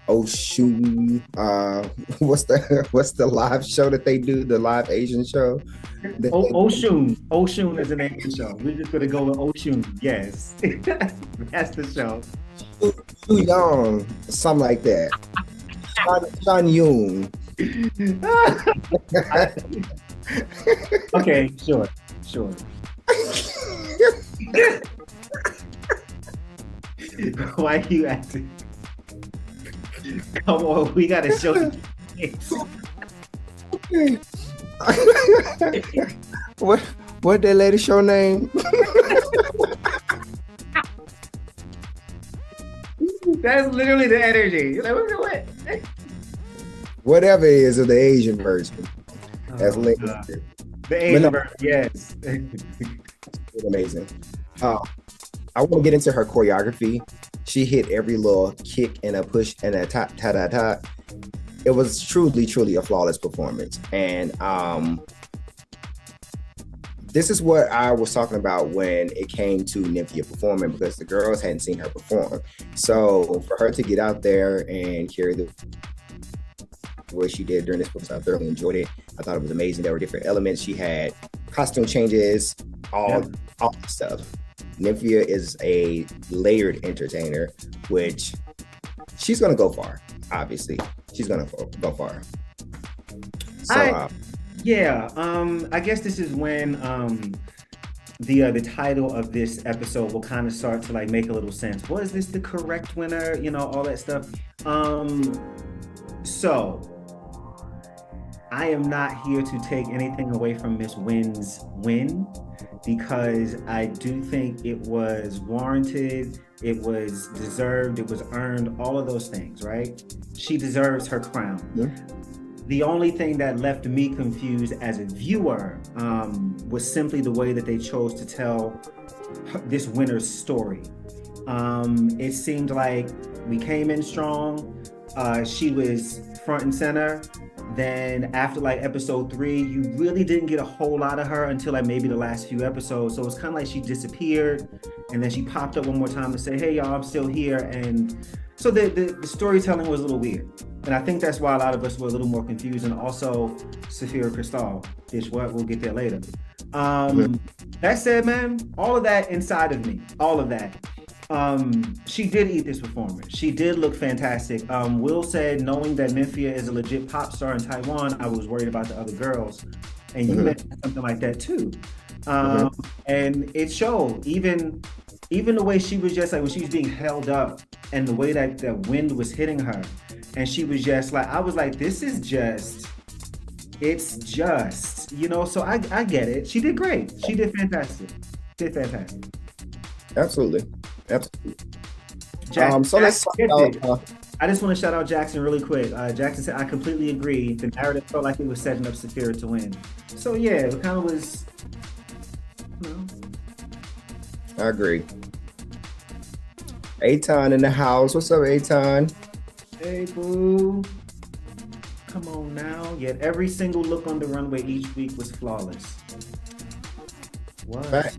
Oshun, what's the live show that they do? The live Asian show. Oshun is the name of the show. We're just gonna go with Oshun. Yes, that's the show. Too young, something like that. Sean Yoon. Okay, sure. Why are you acting? Come on, we gotta show what that lady show name? That's literally the energy. Like, what? Whatever it is of the Asian version. That's linked. The Asian version, yes. It's amazing. I want to get into her choreography. She hit every little kick and a push and a ta. It was truly a flawless performance. And this is what I was talking about when it came to Nymphia performing, because the girls hadn't seen her perform. So for her to get out there and carry the way she did during this performance, I thoroughly enjoyed it. I thought it was amazing. There were different elements. She had costume changes, all the stuff. Nymphia is a layered entertainer, which she's gonna go far. Obviously, she's gonna go far. So, I guess this is when the title of this episode will kind of start to like make a little sense. Was this the correct winner? You know, all that stuff. So I am not here to take anything away from Miss Wynn's win, because I do think it was warranted, it was deserved, it was earned, all of those things, right? She deserves her crown. Yeah. The only thing that left me confused as a viewer was simply the way that they chose to tell this winner's story. It seemed like we came in strong, she was front and center. Then after like episode 3, you really didn't get a whole lot of her until like maybe the last few episodes. So it's kind of like she disappeared and then she popped up one more time to say, hey y'all, I'm still here. And so the storytelling was a little weird. And I think that's why a lot of us were a little more confused. And also Safira Cristal, bitch, what? We'll get there later. That said, man, all of that inside of me, all of that. She did eat this performance. She did look fantastic. Will said, knowing that Nymphia is a legit pop star in Taiwan, I was worried about the other girls. And you mentioned something like that too. And it showed, even the way she was just like, when she was being held up and the way that the wind was hitting her. And she was just like, I was like, this is just, it's just, you know, so I get it. She did great. She did fantastic. Absolutely. Jackson, so let's talk about, I just want to shout out Jackson really quick. Jackson said, I completely agree. The narrative felt like it was setting up Safira to win. So yeah, it kind of was, you know. I agree. Aton in the house. What's up, Aton? Hey, boo. Come on now. Yet every single look on the runway each week was flawless. Was.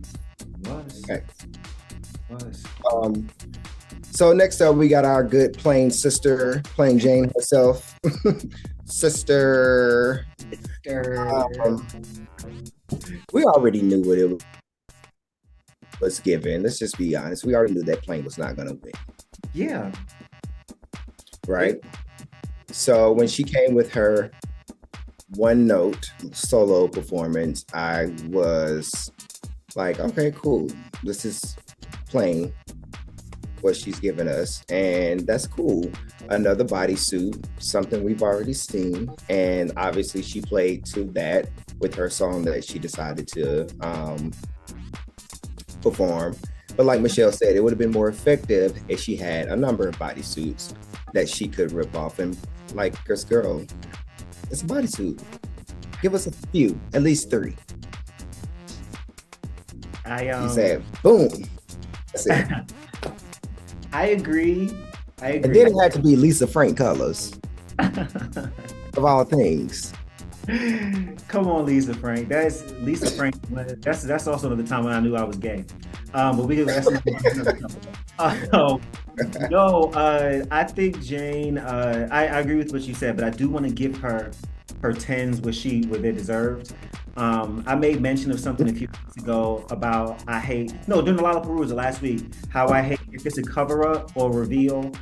So next up, we got our good plain sister, plain Jane herself. Sister. We already knew what it was given. Let's just be honest. We already knew that Plain was not going to win. Yeah. Right? So when she came with her one note solo performance, I was like, okay, cool. This is Plain, what she's given us, and that's cool. Another bodysuit, something we've already seen, and obviously she played to that with her song that she decided to perform. But like Michelle said, it would have been more effective if she had a number of bodysuits that she could rip off. And like, girl, it's a bodysuit. Give us a few, at least 3. He said, boom. That's it. I agree. And then it had to be Lisa Frank colors. Of all things. Come on, Lisa Frank. That's Lisa Frank. That's also another time when I knew I was gay. But we can. I think Jane. I agree with what you said, but I do want to give her 10s where they deserved. I made mention of something a few weeks ago about during the Lollapalooza last week, how I hate if it's a cover up or reveal.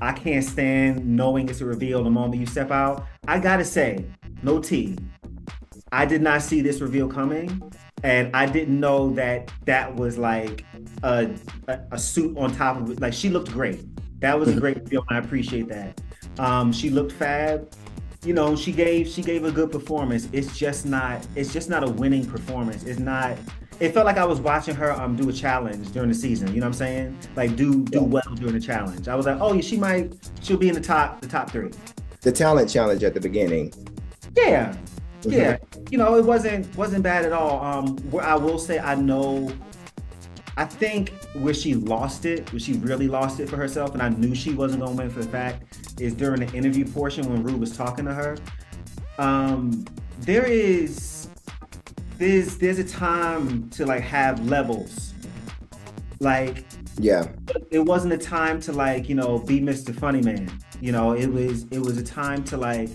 I can't stand knowing it's a reveal the moment you step out. I gotta say, no tea. I did not see this reveal coming, and I didn't know that was like a suit on top of it. Like, she looked great. That was a great reveal, and I appreciate that. She looked fab. you know, she gave a good performance. It's just not a winning performance. It's not. It felt like I was watching her do a challenge during the season. You know what I'm saying? Like do well during the challenge. I was like, oh, she'll be in the top 3. The talent challenge at the beginning. Yeah. Yeah. You know, it wasn't bad at all. Where I will say I think where she really lost it for herself, and I knew she wasn't gonna win for the fact, is during the interview portion when Ru was talking to her. There's a time to like have levels. Like, yeah, it wasn't a time to like, you know, be Mr. Funny Man. You know, it was a time to like,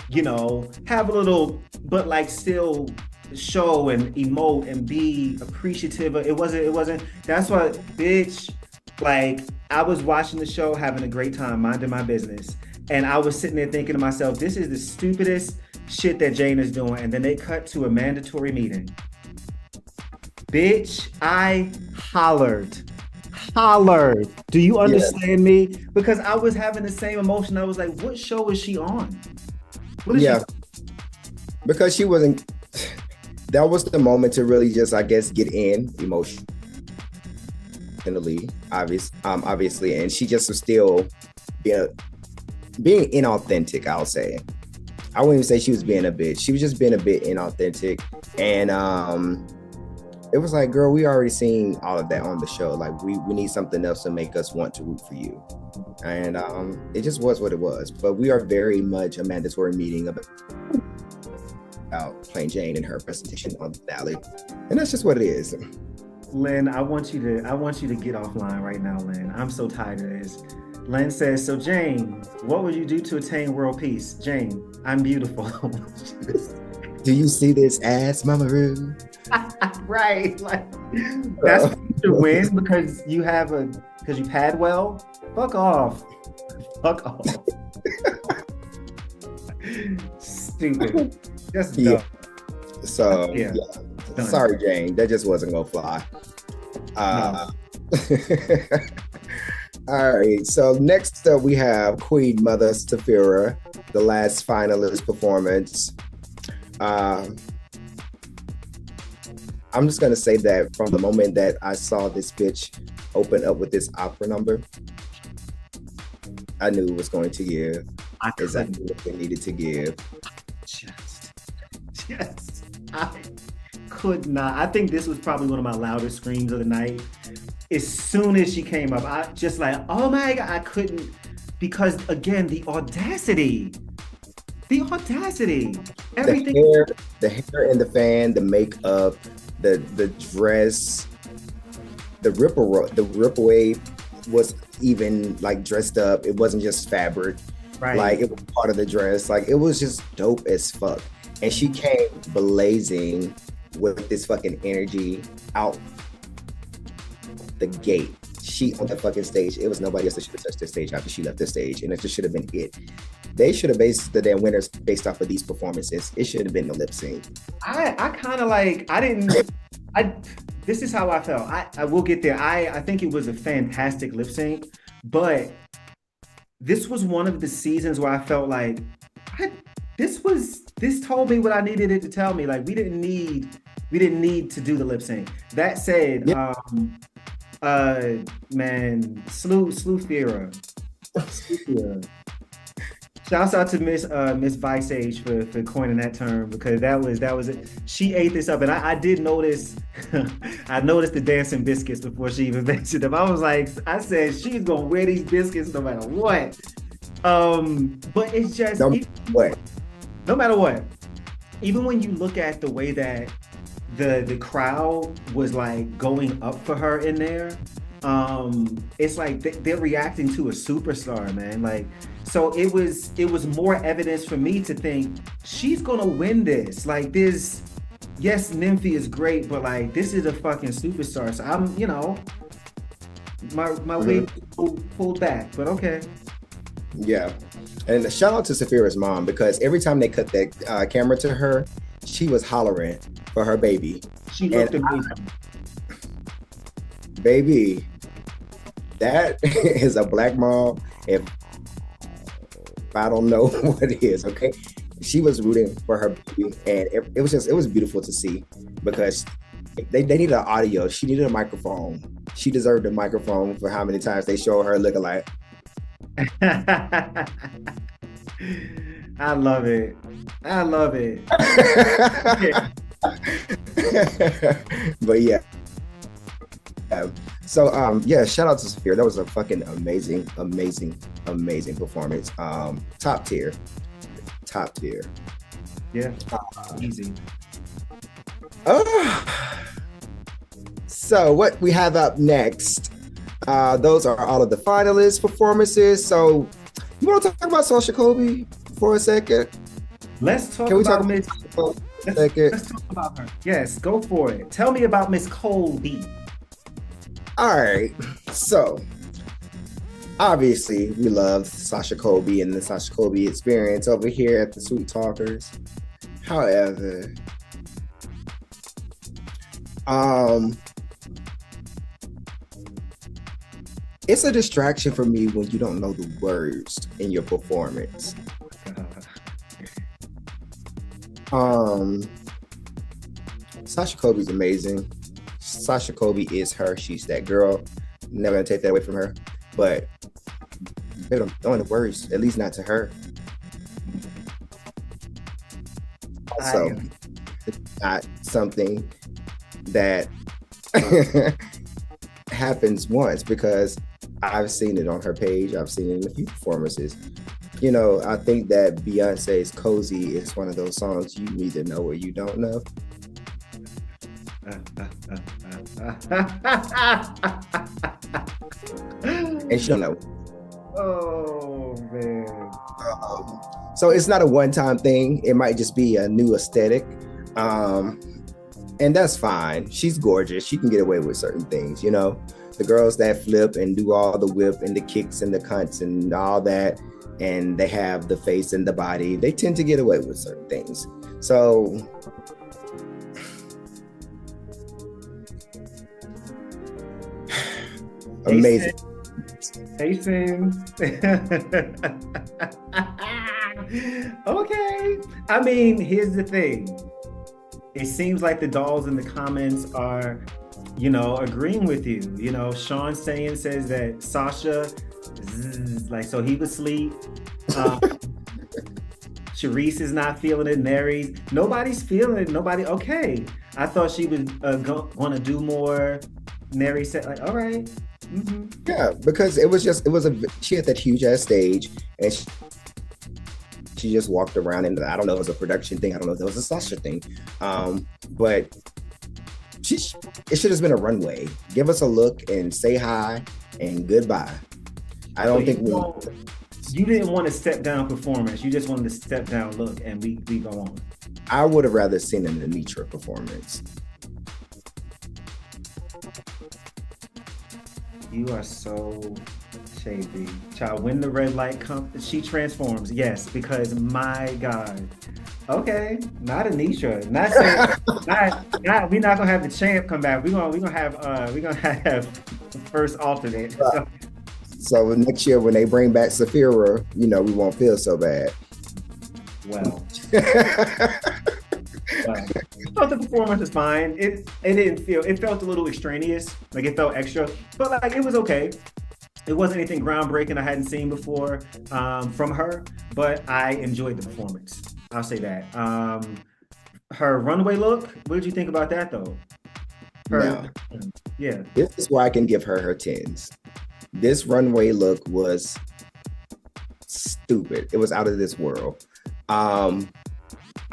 you know, have a little, but like still show and emote and be appreciative. It wasn't, that's what, bitch, like, I was watching the show, having a great time, minding my business. And I was sitting there thinking to myself, this is the stupidest shit that Jane is doing. And then they cut to a mandatory meeting. Bitch, I hollered. Do you understand me? Because I was having the same emotion. I was like, what show is she on? What is she? Because she wasn't, that was the moment to really just, I guess, get in emotionally, obviously. And she just was still being inauthentic, I'll say. I wouldn't even say she was being a bitch. She was just being a bit inauthentic. And it was like, girl, we already seen all of that on the show. Like, we need something else to make us want to root for you. And it just was what it was. But we are very much a mandatory meeting about playing Jane in her presentation on the finale. And that's just what it is. Lynn, I want you to get offline right now, Lynn. I'm so tired of this. Lynn says, so Jane, what would you do to attain world peace? Jane, I'm beautiful. Do you see this ass, Mama Ru? Right. Like, that's to win because you pad well? Fuck off. Stupid. Just dumb. So yeah. Sorry, Jane. That just wasn't gonna fly. No. All right. So next up we have Queen Mother Safira, the last finalist performance. I'm just gonna say that from the moment that I saw this bitch open up with this opera number, I knew it was going to give exactly what it needed to give. Yes, I could not. I think this was probably one of my loudest screams of the night. As soon as she came up, I just like, oh my God, I couldn't, because again, the audacity, everything. The hair and the fan, the makeup, the dress, the ripple wave was even like dressed up. It wasn't just fabric. Right. Like, it was part of the dress. Like, it was just dope as fuck. And she came blazing with this fucking energy out the gate. She on the fucking stage. It was nobody else that should have touched the stage after she left the stage. And it just should have been it. They should have based the damn winners based off of these performances. It should have been the lip sync. I kind of like, this is how I felt. I will get there. I think it was a fantastic lip sync, but this was one of the seasons where I felt like this told me what I needed it to tell me. Like, we didn't need to do the lip sync. That said, man, slew Fira. Shouts out to Miss Vice Age for coining that term, because that was it. She ate this up, and I did notice. I noticed the dancing biscuits before she even mentioned them. I said she's gonna wear these biscuits no matter what. But it's just no matter what. Even when you look at the way that the crowd was like going up for her in there, it's like they're reacting to a superstar, man. Like, so it was more evidence for me to think she's gonna win this. Like, yes, Nymphy is great, but like, this is a fucking superstar. So I'm, my weight pulled back, but okay. Yeah. And shout out to Safira's mom, because every time they cut that camera to her, she was hollering for her baby. She looked amazing. Baby, that is a black mom. I don't know what it is. Okay, she was rooting for her baby, and it was beautiful to see because they needed an audio. She needed a microphone. She deserved a microphone for how many times they showed her looking like. I love it. But yeah. So shout out to Saphira. That was a fucking amazing performance. Top tier. Yeah, easy. So what we have up next, those are all of the finalists' performances. So you want to talk about Sasha Colby for a second? Let's talk about Miss. Let's talk about her. Yes, go for it. Tell me about Miss Colby. All right. So obviously we love Sasha Colby and the Sasha Colby experience over here at the Sweet Talkers. However, it's a distraction for me when you don't know the words in your performance. Sasha Colby's amazing. Sasha Colby is her. She's that girl. Never gonna take that away from her. But they don't know the words, at least not to her. Also, it's not something that happens once because I've seen it on her page. I've seen it in a few performances. You know, I think that Beyonce's Cozy is one of those songs you either know or you don't know. And she don't know. Oh, man. So it's not a one-time thing. It might just be a new aesthetic. And that's fine. She's gorgeous. She can get away with certain things, you know? The girls that flip and do all the whip and the kicks and the cunts and all that, and they have the face and the body, they tend to get away with certain things. So amazing. Jason. Okay. I mean, here's the thing. It seems like the dolls in the comments are, you know, agreeing with you. You know, Sean says that Sasha, like, so he was asleep. Sharice is not feeling it. Mary's, nobody's feeling it. Nobody, okay. I thought she was going to do more. Mary said, like, all right. Mm-hmm. Yeah, because she had that huge ass stage and she just walked around, and I don't know if it was a production thing. I don't know if it was a Sasha thing. But it should have been a runway. Give us a look and say hi and goodbye. I don't think you didn't want to step down performance. You just wanted to step down look, and we go on. I would have rather seen an Anitra performance. You are so shady. Child, when the red light comes, she transforms. Yes, because my God. Okay, not Anitra. Not saying, not. We're not gonna have the champ come back. We're gonna have first alternate. So next year when they bring back Saphira, you know, we won't feel so bad. Well. I thought the performance was fine. It felt a little extraneous, like it felt extra, but like it was okay. It wasn't anything groundbreaking I hadn't seen before from her, but I enjoyed the performance. I'll say that. Her runway look, what did you think about that though? Yeah. This is why I can give her 10s. This runway look was stupid. It was out of this world.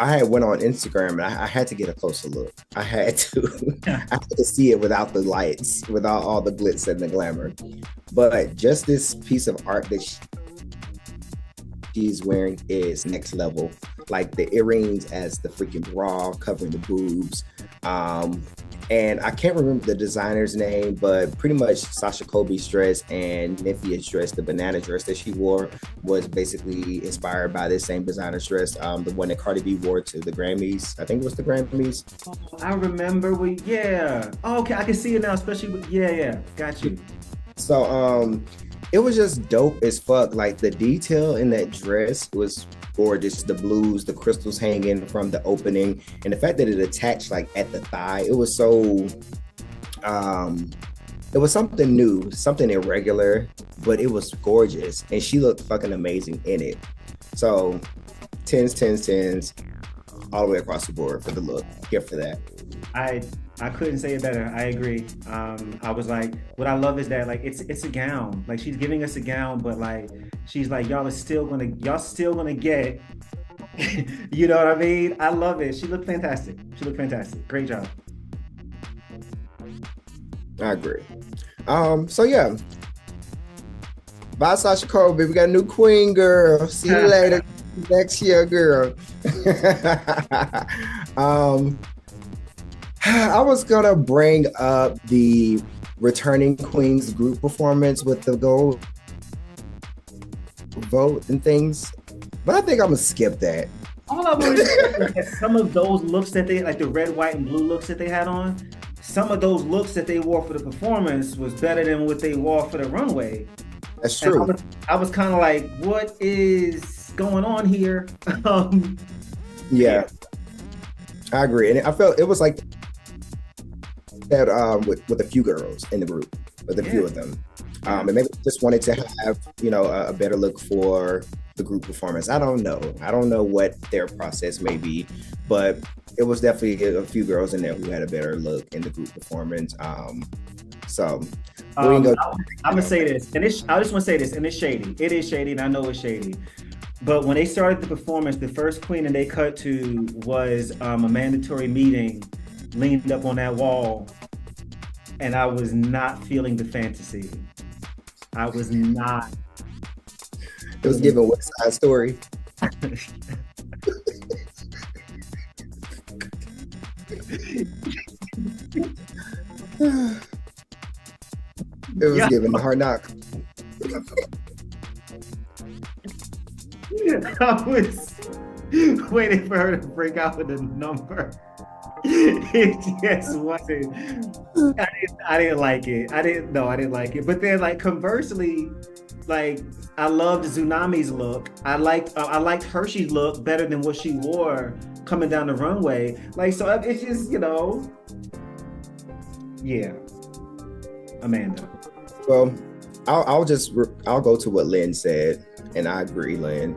I had went on Instagram and I had to get a closer look. I had to see it without the lights, without all the glitz and the glamour. But just this piece of art that she's wearing is next level. Like the earrings as the freaking bra covering the boobs. And I can't remember the designer's name, but pretty much Sasha Colby's dress and Nymphia's dress, the banana dress that she wore, was basically inspired by this same designer's dress, the one that Cardi B wore to the Grammys. I think it was the Grammys. I remember, Oh, okay, I can see it now, especially with, got you. So it was just dope as fuck. Like the detail in that dress was gorgeous. The blues, the crystals hanging from the opening, and the fact that it attached like at the thigh, it was so it was something new, something irregular, but it was gorgeous, and she looked fucking amazing in it. So 10s all the way across the board for the look. Here for that. I couldn't say it better. I agree. I was like, what I love is that like it's a gown. Like she's giving us a gown, but like she's like, y'all still gonna get you know what I mean? I love it. She looked fantastic. Great job. I agree. So yeah. Bye, Sasha Colby. We got a new queen, girl. See you later next year, girl. I was gonna bring up the returning queens group performance with the gold vote and things, but I think I'm gonna skip that. All I want to say is that some of those looks that they, like the red, white, and blue looks that they had on, some of those looks that they wore for the performance was better than what they wore for the runway. That's true. I was kind of like, what is going on here? Yeah, I agree, and I felt it was like that with a few girls in the group, with a few of them, and maybe just wanted to have a better look for the group performance. I don't know what their process may be, but it was definitely a few girls in there who had a better look in the group performance. So I'm gonna say this, and I just want to say this, and it's shady. It is shady, and I know it's shady. But when they started the performance, the first queen that they cut to was a mandatory meeting, leaned up on that wall, and I was not feeling the fantasy. I was not. It was given West Side Story. It was given the Hard Knock. I was waiting for her to break out with a number. It just wasn't. I didn't like it. I didn't like it. But then, like, conversely, like, I loved Tsunami's look. I liked Hershey's look better than what she wore coming down the runway. Like, so it's just, yeah. Amanda. Well, I'll go to what Lynn said, and I agree, Lynn.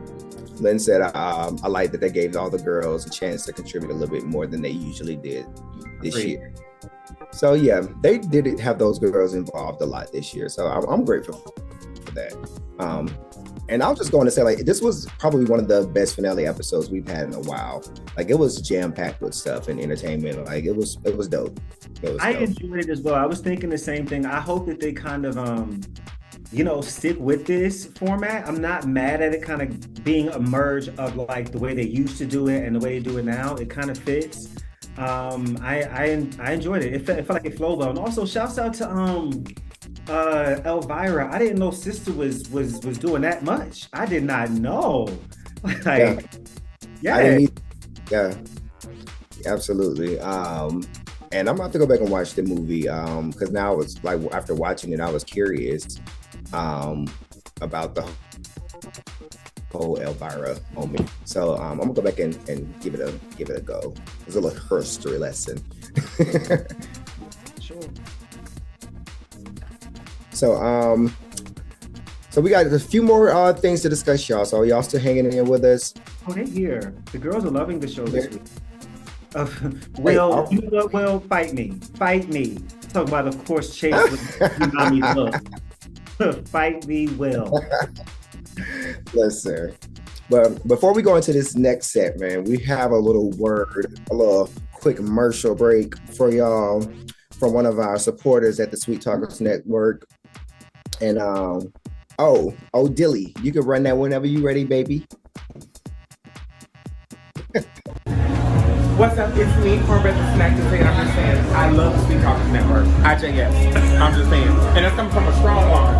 Lynn said, I like that they gave all the girls a chance to contribute a little bit more than they usually did this year. So yeah, they did have those girls involved a lot this year. So I'm grateful for that. And I was just going to say, like, this was probably one of the best finale episodes we've had in a while. Like, it was jam-packed with stuff and entertainment. Like, it was dope. I enjoyed it as well. I was thinking the same thing. I hope that they kind of stick with this format. I'm not mad at it kind of being a merge of like the way they used to do it and the way they do it now. It kind of fits. I enjoyed it. It felt like it flowed well. And also shouts out to Elvira. I didn't know Sister was doing that much. I did not know. Yeah, absolutely. And I'm about to go back and watch the movie because now it's like after watching it, I was curious about the whole Elvira moment. So I'm gonna go back and give it a go. It's a little history lesson. Sure. So we got a few more things to discuss, y'all. So y'all still hanging in here with us? Oh, they're here. The girls are loving the show this week. Will, fight me. Talk about, of course, Chase with Tsunami look. Fight me, Will. Listen, but before we go into this next set, man, we have a little quick commercial break for y'all from one of our supporters at the Sweet Talkers Network. And Dilly, you can run that whenever you're ready, baby. What's up? It's me, Cornbread the Snack, to say, and I'm just saying, I love the Sweet Talkers Network. IJS. I'm just saying. And that's coming from a strong woman.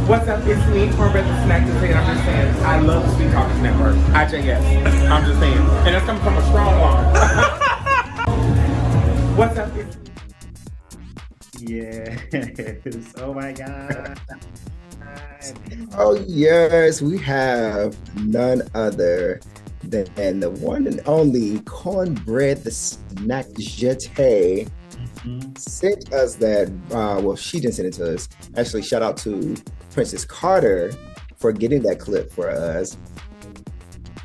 What's up? It's me, Cornbread the Snack, to say, and I'm just saying, I love the Sweet Talkers Network. IJS. I'm just saying. And that's coming from a strong woman. What's up? Yeah. Yes. Oh my God. Oh yes, we have none other than the one and only Cornbread the Snack Jeté. Sent us that, well, she didn't send it to us. Actually, shout out to Princess Carter for getting that clip for us.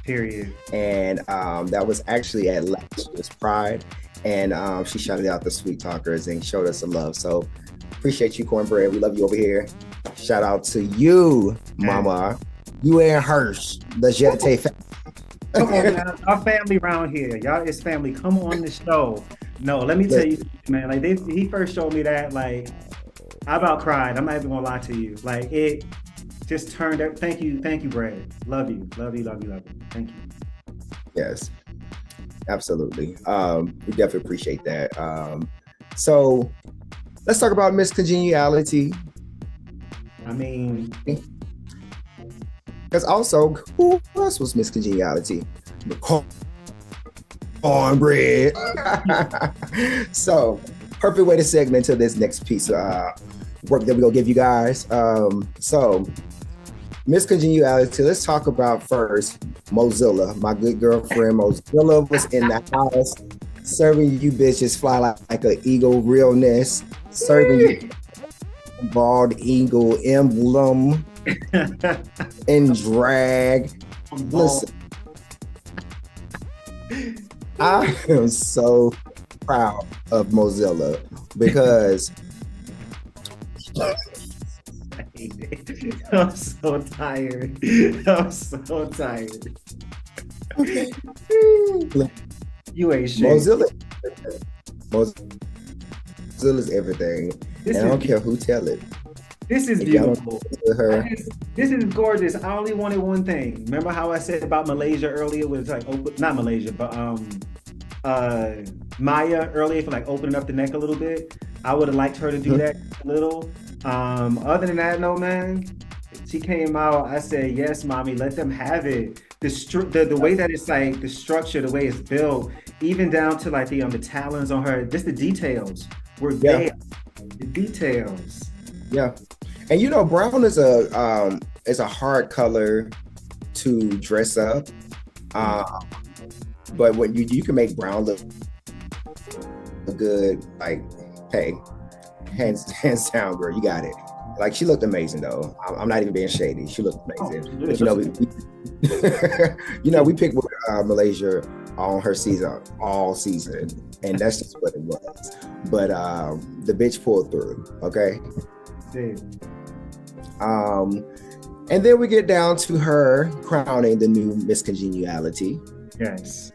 Period. And that was actually at last year's Pride. And she shouted out the Sweet Talkers and showed us some love. So appreciate you, Cornbread. We love you over here. Shout out to you, Mama. You and Hirsch, the Jeté family. Come on, man. Our family around here. Y'all is family. Come on the show. No, let me tell you, man. Like he first showed me that, like, I about cried. I'm not even gonna lie to you. Like, it just turned up. Thank you, Brad. Love you. Thank you. Yes, absolutely. We definitely appreciate that. So let's talk about Miss Congeniality. I mean, because also, who else was Miss Congeniality? Cornbread. So, perfect way to segment to this next piece of work that we're gonna give you guys. So, Miss Congeniality, let's talk about first Mozilla. My good girlfriend Mozilla was in the house serving you bitches fly like an eagle realness, serving you bald eagle emblem in drag. Listen, I am so proud of Mozilla because I'm so tired. You ain't shit. Mozilla's everything. And I don't care who tell it. This is beautiful. This is gorgeous. I only wanted one thing. Remember how I said about Malaysia earlier? Was like not Malaysia, but Maya earlier for like opening up the neck a little bit. I would have liked her to do that a little. Other than that, no, man. She came out. I said, yes, mommy, let them have it. The way that it's like the structure, the way it's built, even down to like the talons on her, just the details were there. The details. Yeah. And you know, brown is a hard color to dress up. But when you can make brown look good, like, hey, hands down, girl, you got it. Like, she looked amazing though. I'm not even being shady. She looked amazing. But, you know, we picked Malaysia on her season, all season, and that's just what it was. But the bitch pulled through. Okay. And then we get down to her crowning the new Miss Congeniality. Yes.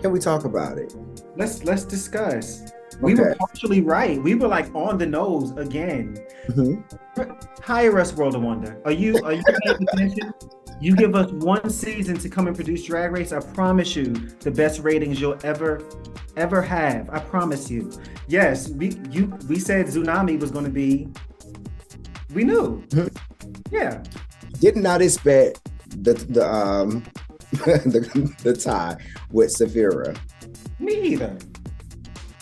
Can we talk about it? Let's discuss. We were partially right. We were like on the nose again. Hire us, World of Wonder. Are you paying attention? You give us one season to come and produce Drag Race. I promise you, the best ratings you'll ever have. I promise you. Yes, we said Tsunami was going to be. We knew. Yeah. Did not expect the the tie with Saphira. Me either.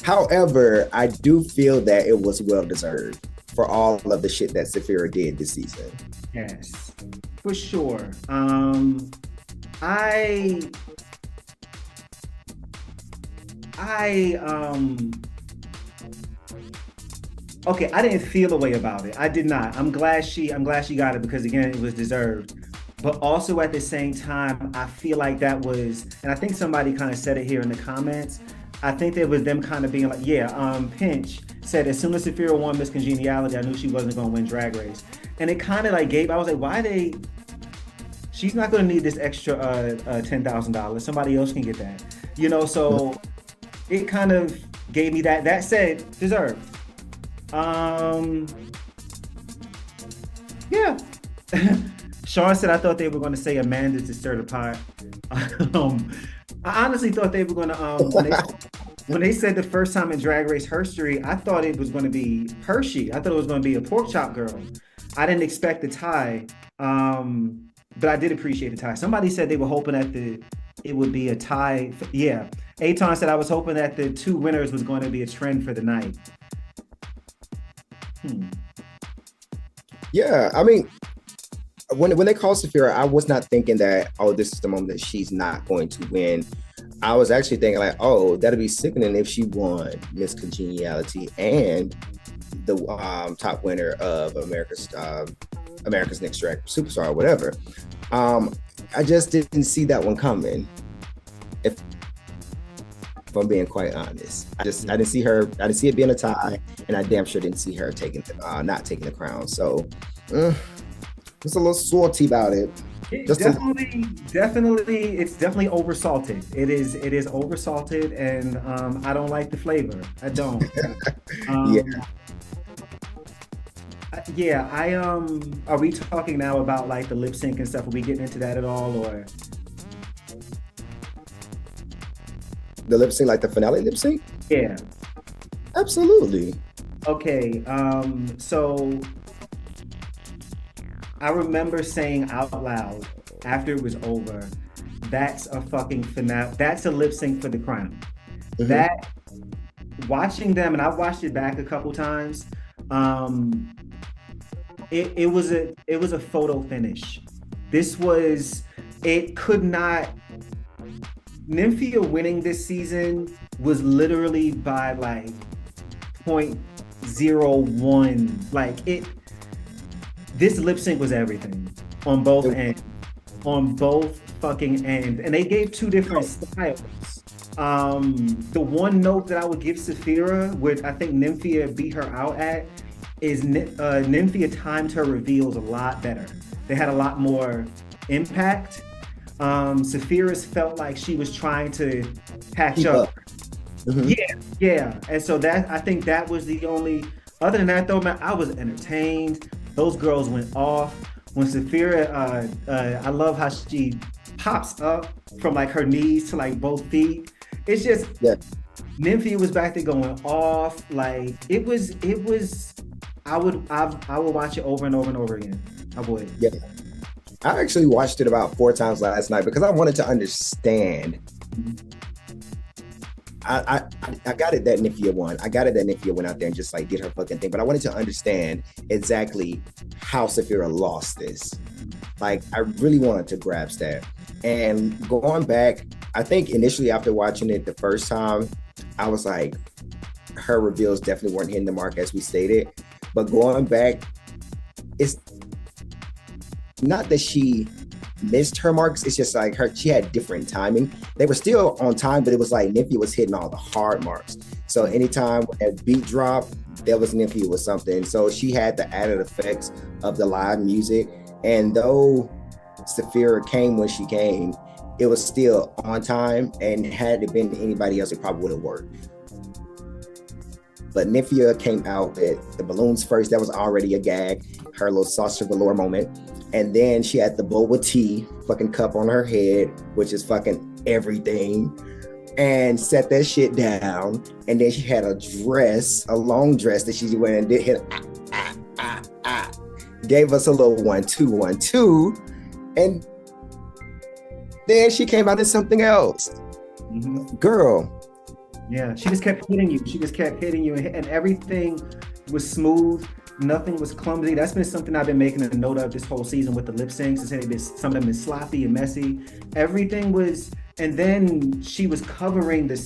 However, I do feel that it was well deserved for all of the shit that Saphira did this season. Yes, for sure. Okay, I didn't feel a way about it. I did not. I'm glad she got it because again, it was deserved. But also at the same time, I feel like that was, and I think somebody kind of said it here in the comments. I think it was them kind of being like, Pinch said as soon as Saphira won Miss Congeniality, I knew she wasn't going to win Drag Race. And it kind of like I was like, she's not going to need this extra $10,000. Somebody else can get that. You know, so it kind of gave me that. That said, deserved. Yeah. Sean said, I thought they were going to say Amanda to stir the pot. I honestly thought they were going to, when they said the first time in Drag Race history, I thought it was going to be Hershey. I thought it was going to be a pork chop girl. I didn't expect the tie, but I did appreciate the tie. Somebody said they were hoping that it would be a tie. Yeah. Aton said, I was hoping that the two winners was going to be a trend for the night. Yeah, I mean, when they called Sapphira, I was not thinking that, oh, this is the moment that she's not going to win. I was actually thinking like, oh, that'd be sickening if she won Miss Congeniality and the top winner of America's Next Superstar or whatever. I just didn't see that one coming. If I'm being quite honest, I didn't see it being a tie, and I damn sure didn't see her not taking the crown. So it's a little salty about it. It's definitely oversalted. It is oversalted, and I don't like the flavor. I don't. Are we talking now about like the lip sync and stuff? Are we getting into that at all, or the lip sync, like the finale lip sync? Yeah, absolutely. Okay, so I remember saying out loud after it was over, that's a fucking finale. That's a lip sync for the crown. Mm-hmm. That, watching them, and I've watched it back a couple times. It was a photo finish. It could not. Nymphia winning this season was literally by like 0.01. Like this lip sync was everything on both ends, on both fucking ends, and they gave two different styles. The one note that I would give Sapphira, which I think Nymphia beat her out at, is Nymphia timed her reveals a lot better. They had a lot more impact. Sapphira's felt like she was trying to catch up. Mm-hmm. Yeah. And so I think that was the only, other than that though, man, I was entertained. Those girls went off. When Sapphira, I love how she pops up from like her knees to like both feet. It's just, Nymphia was back there going off. Like it was, I would watch it over and over and over again. I would. Yeah. I actually watched it about 4 times last night because I wanted to understand. I got it that Nymphia won. I got it that Nymphia went out there and just like did her fucking thing. But I wanted to understand exactly how Sapphira lost this. Like I really wanted to grasp that. And going back, I think initially after watching it the first time, I was like, her reveals definitely weren't hitting the mark as we stated. But going back, it's not that she missed her marks, it's just like she had different timing. They were still on time, but it was like Nymphia was hitting all the hard marks. So anytime when that beat dropped, there was Nymphia with something. So she had the added effects of the live music. And though Sapphira came when she came, it was still on time, and had it been anybody else, it probably would have worked. But Nymphia came out with the balloons first. That was already a gag, her little Sasha Velour moment. And then she had the boba tea fucking cup on her head, which is fucking everything, and set that shit down. And then she had a long dress that she went and did hit, gave us a little 1-2-1-2. And then she came out in something else. Mm-hmm. Girl. Yeah, she just kept hitting you. And everything was smooth. Nothing was clumsy. That's been something I've been making a note of this whole season with the lip syncs. Some of them been sloppy and messy. Everything was, and then she was covering that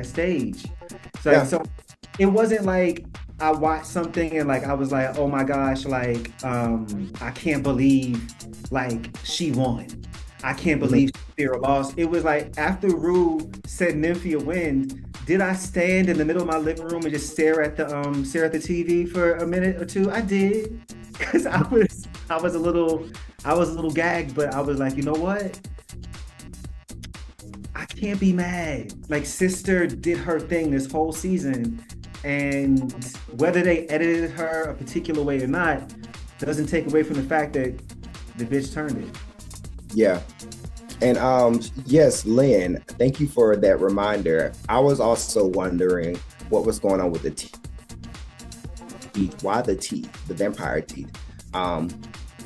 stage. So it wasn't like I watched something and like I was like, oh my gosh, like I can't believe like she won. I can't believe Sapphira lost. It was like after Ru said Nymphia win, did I stand in the middle of my living room and just stare at the TV for a minute or two? I did, because I was a little gagged, but I was like, you know what? I can't be mad. Like sister did her thing this whole season, and whether they edited her a particular way or not doesn't take away from the fact that the bitch turned it. Yeah. And yes, Lynn, thank you for that reminder. I was also wondering what was going on with the teeth. Why the teeth, the vampire teeth?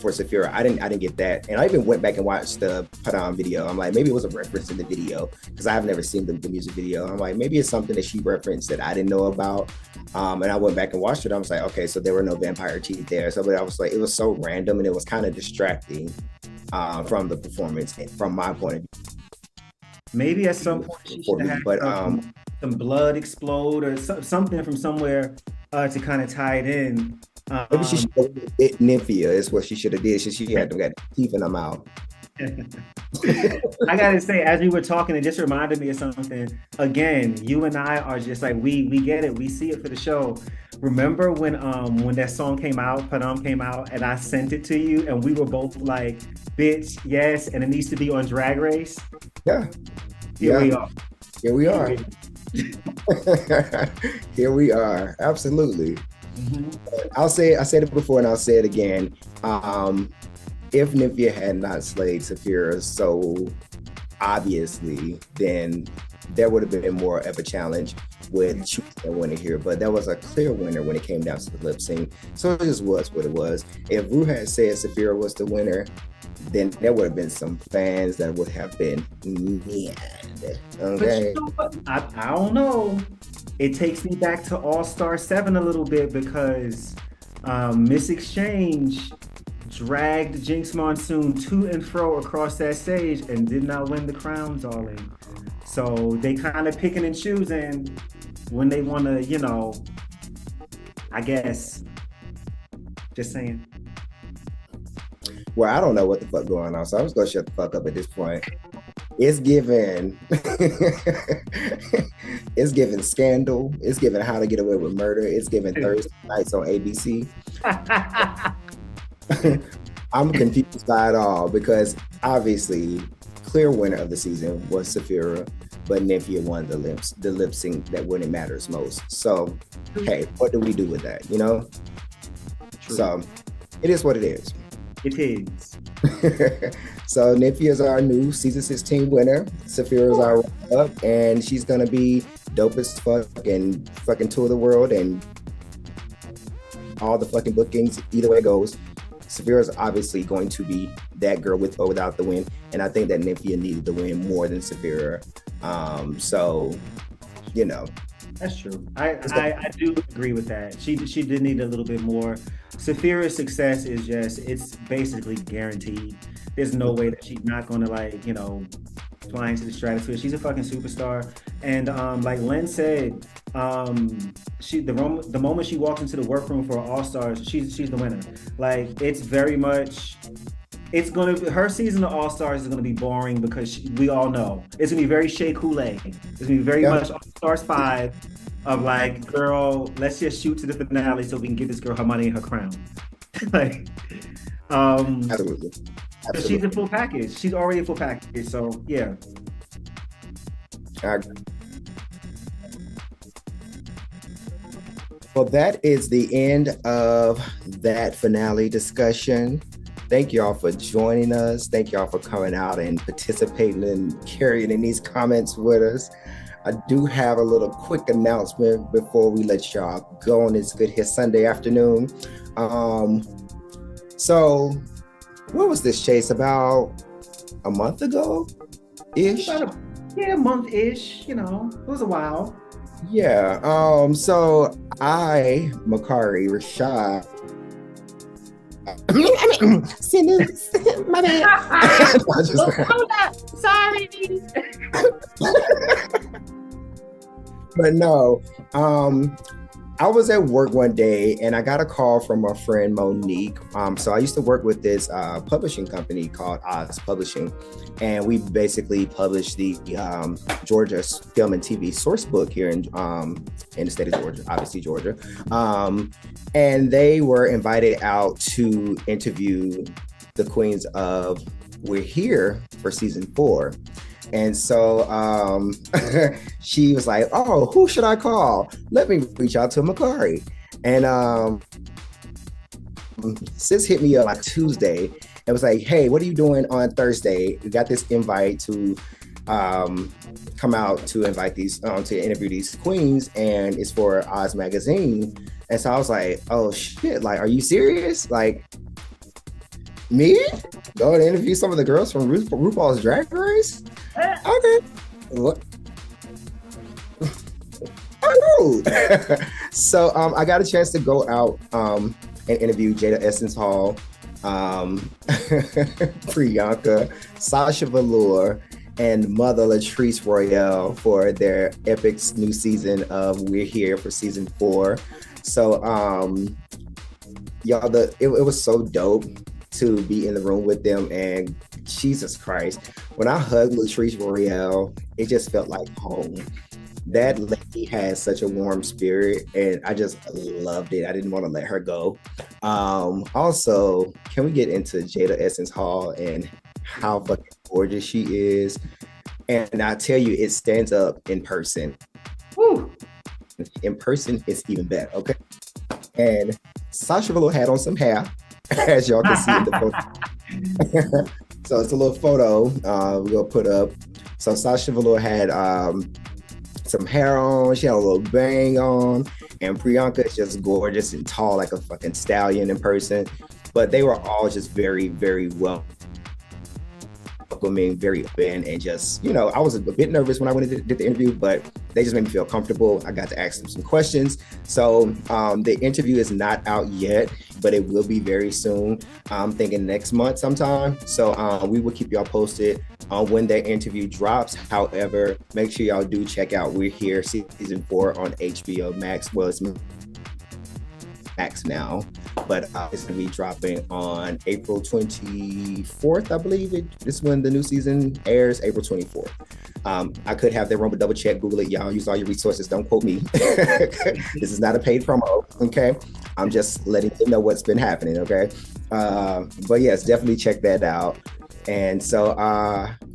for Saphira. I didn't get that. And I even went back and watched the Padam video. I'm like, maybe it was a reference in the video because I have never seen the music video. I'm like, maybe it's something that she referenced that I didn't know about. And I went back and watched it. I was like, okay, so there were no vampire teeth there. So, but I was like, it was so random and it was kind of distracting from the performance from my point of view. Maybe at some point she should have had some blood explode or something from somewhere to kind of tie it in. Maybe she should have hit Nymphia is what she should have did. She had to get teeth in her mouth. I gotta say, as we were talking, it just reminded me of something. Again, you and I are just like, we get it, we see it for the show. Remember when that song came out, Padam came out, and I sent it to you, and we were both like, "Bitch, yes," and it needs to be on Drag Race. Yeah. Here we are. Here we are. Here we are. Absolutely. Mm-hmm. I said it before, and I'll say it again. If Nymphia had not slayed Saphira so obviously, then there would have been more of a challenge with choosing a winner here. But that was a clear winner when it came down to the lip sync. So it just was what it was. If Ru had said Saphira was the winner, then there would have been some fans that would have been mad. Okay. But you know what? I don't know. It takes me back to All-Star 7 a little bit because Miss Exchange dragged Jinx Monsoon to and fro across that stage and did not win the crown, darling. So they kind of picking and choosing when they want to, I guess. Just saying. Well, I don't know what the fuck going on, so I'm just gonna shut the fuck up at this point. It's given, it's given Scandal. It's given How to Get Away with Murder. It's given Thursday nights on ABC. I'm confused by it all because obviously, clear winner of the season was Saphira, but Nymphia won the lip sync that when it matters most. So, hey, what do we do with that? True. So, it is what it is. It is. So Nymphia is our new season 16 winner. Saphira is our runner-up, and she's gonna be dope as fuck and fucking tour the world and all the fucking bookings. Either way it goes, Saphira is obviously going to be that girl with or without the win, and I think that Nymphia needed the win more than Saphira. That's true. I do agree with that. She did need a little bit more. Saphira's success is it's basically guaranteed. There's no way that she's not going to fly into the stratosphere. She's a fucking superstar. And like Len said, the moment she walks into the workroom for All Stars, she's the winner. Like it's very much. Her season of All Stars is gonna be boring because we all know it's gonna be very Shea Coulee. It's gonna be very much All Stars 5 of like, girl, let's just shoot to the finale so we can give this girl her money and her crown. Absolutely. She's a full package. She's already a full package. So yeah. I agree. Well, that is the end of that finale discussion. Thank y'all for joining us. Thank y'all for coming out and participating and carrying in these comments with us. I do have a little quick announcement before we let y'all go on this good here Sunday afternoon. So what was this, Chase? About a month ago-ish? A month-ish, it was a while. Yeah, so Mukari Rashad, my bad. Sorry. But no, I was at work one day and I got a call from my friend Monique. So I used to work with this publishing company called Oz Publishing, and we basically published the Georgia film and TV source book here in the state of Georgia, obviously Georgia. And they were invited out to interview the queens of We're Here for season 4. And so she was like, oh, who should I call? Let me reach out to Mukari. And sis hit me up on Tuesday and was like, hey, what are you doing on Thursday? We got this invite to come out to invite these, to interview these queens, and it's for Oz Magazine. And so I was like, oh shit, like, are you serious? Like, Me? Go and interview some of the girls from RuPaul's Drag Race? Okay. What? Oh, so I got a chance to go out and interview Jada Essence Hall, Priyanka, Sasha Velour, and Mother Latrice Royale for their epic new season of We're Here for season 4. So y'all, it was so dope to be in the room with them, and Jesus Christ, when I hugged Latrice Royale, it just felt like home. That lady has such a warm spirit, and I just loved it. I didn't want to let her go. Also, can we get into Jada Essence Hall and how fucking gorgeous she is? And I tell you, it stands up in person. Woo! In person, it's even better, okay? And Sasha Velour had on some hair, as y'all can see in the photo. So it's a little photo we're gonna put up. So Sasha Velour had some hair on, she had a little bang on, and Priyanka is just gorgeous and tall like a fucking stallion in person. But they were all just very, very welcoming, very open, and just, you know, I was a bit nervous when I went and did the interview, but they just made me feel comfortable. I got to ask them some questions. So the interview is not out yet, but it will be very soon. I'm thinking next month sometime. So we will keep y'all posted on when that interview drops. However, make sure y'all do check out We're Here season 4 on HBO Max. Well, it's Max now, but it's gonna be dropping on April 24th, I believe. This is when the new season airs, April 24th. I could have that wrong, but double check, Google it. Y'all use all your resources. Don't quote me. This is not a paid promo, okay? I'm just letting you know what's been happening, okay? But yes, definitely check that out. And so,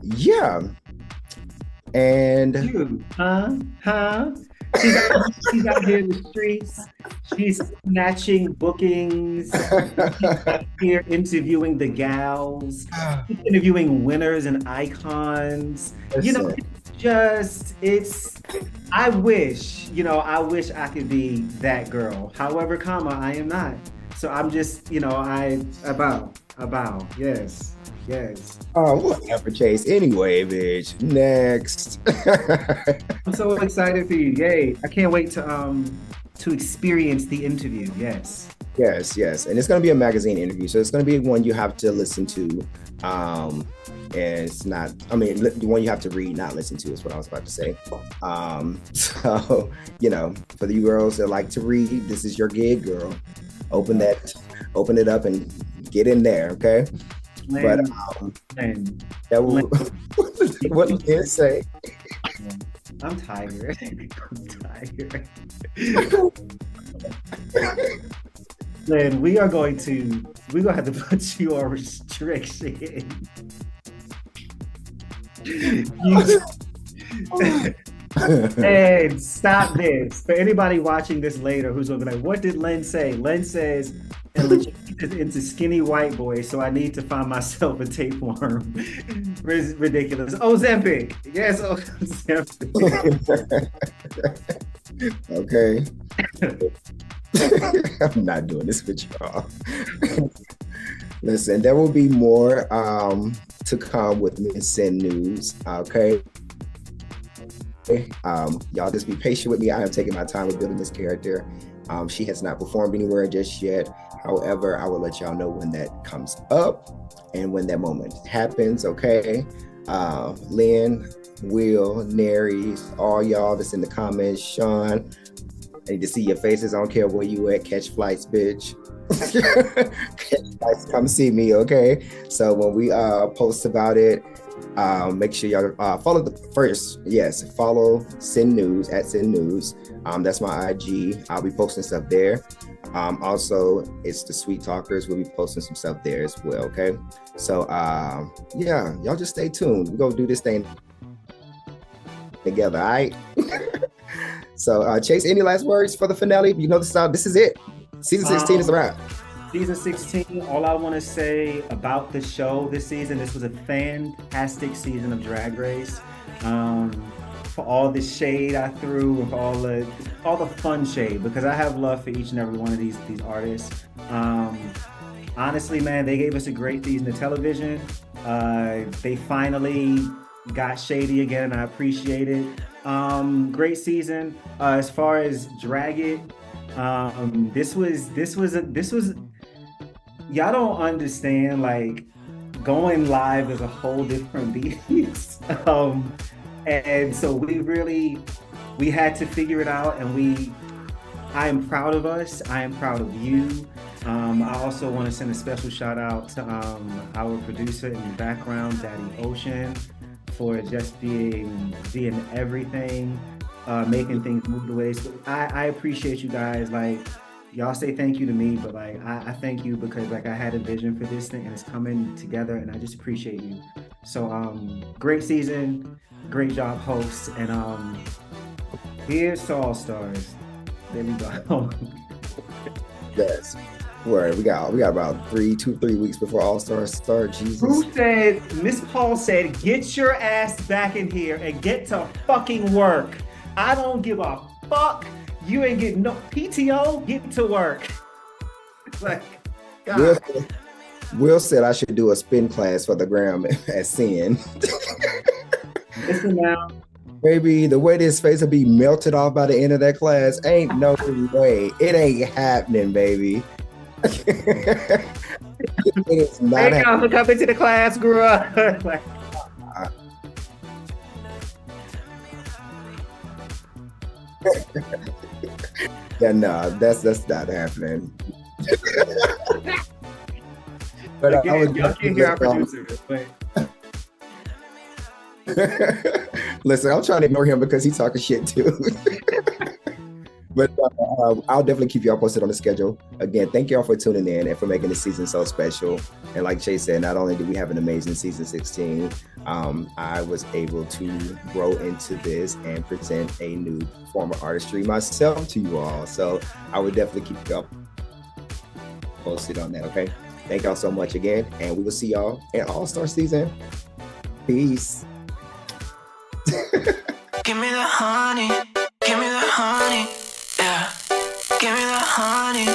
yeah. And She's out here in the streets. She's snatching bookings. She's out here interviewing the gals. She's interviewing winners and icons. Listen. You know, I wish I could be that girl. However, I am not. So I'm just, I bow. Yes. Oh, whatever, Chase. Anyway, bitch. Next. I'm so excited for you. Yay. I can't wait to experience the interview. Yes. Yes. And it's going to be a magazine interview. So it's going to be one you have to listen to. And it's not, the one you have to read, not listen to is what I was about to say. So, for you girls that like to read, this is your gig, girl. Open it up and get in there, okay? But that will, what did you say? I'm tired. Lynn, we're gonna have to put you on restriction. And stop this. For anybody watching this later who's gonna be like, what did Len say? Len says, and legit is into skinny white boys, so I need to find myself a tapeworm. Ridiculous. Ozempic. Yes, Ozempic. Okay. I'm not doing this with y'all. Listen, there will be more to come with Miss Sin News, okay? Y'all just be patient with me. I am taking my time with building this character. She has not performed anywhere just yet. However, I will let y'all know when that comes up and when that moment happens, okay? Lynn, Will, Neri, all y'all that's in the comments, Sean, I need to see your faces. I don't care where you at. Catch flights, bitch. Catch flights, come see me, okay? So when we post about it, make sure y'all follow follow Sin News at Sin News. That's my IG. I'll be posting stuff there. Also, it's the Sweet Talkers. We'll be posting some stuff there as well, okay? So yeah, y'all just stay tuned. We're gonna do this thing together, all right? So Chase, any last words for the finale? You know this is it. Season 16 is around. Season 16, all I want to say about the show this season, this was a fantastic season of Drag Race. For all the shade I threw, for all the fun shade, because I have love for each and every one of these artists. honestly, man, they gave us a great season of television. They finally got shady again, and I appreciate it. Great season. As far as Drag It, this was y'all don't understand, like, going live is a whole different beast. And so we had to figure it out, and I am proud of us. I am proud of you. I also want to send a special shout out to our producer in the background, Daddy Ocean, for just being everything, making things move the way. So I appreciate you guys. Like, y'all say thank you to me, but like I thank you because like I had a vision for this thing and it's coming together, and I just appreciate you. So great season, great job, hosts, and here's to All Stars. There we go. Yes. Word. We got about 3 weeks before All Stars start. Jesus. Who said, Miss Paul said, get your ass back in here and get to fucking work. I don't give a fuck. You ain't getting no PTO, get to work. Like, God. Will said I should do a spin class for the gram at Sin. Listen now. Baby, the way this face will be melted off by the end of that class, ain't no way. It ain't happening, baby. It is not happening. For coming to the class, girl. Like, yeah, no, that's not happening. But again, y'all can't hear our producer. But... Listen, I'm trying to ignore him because he's talking shit too. But I'll definitely keep y'all posted on the schedule. Again, thank y'all for tuning in and for making this season so special. And like Chase said, not only did we have an amazing season 16, I was able to grow into this and present a new form of artistry myself to you all. So I would definitely keep y'all posted on that, okay? Thank y'all so much again, and we will see y'all in All-Star season. Peace. Give me the honey, give me the honey, yeah. Give me the honey.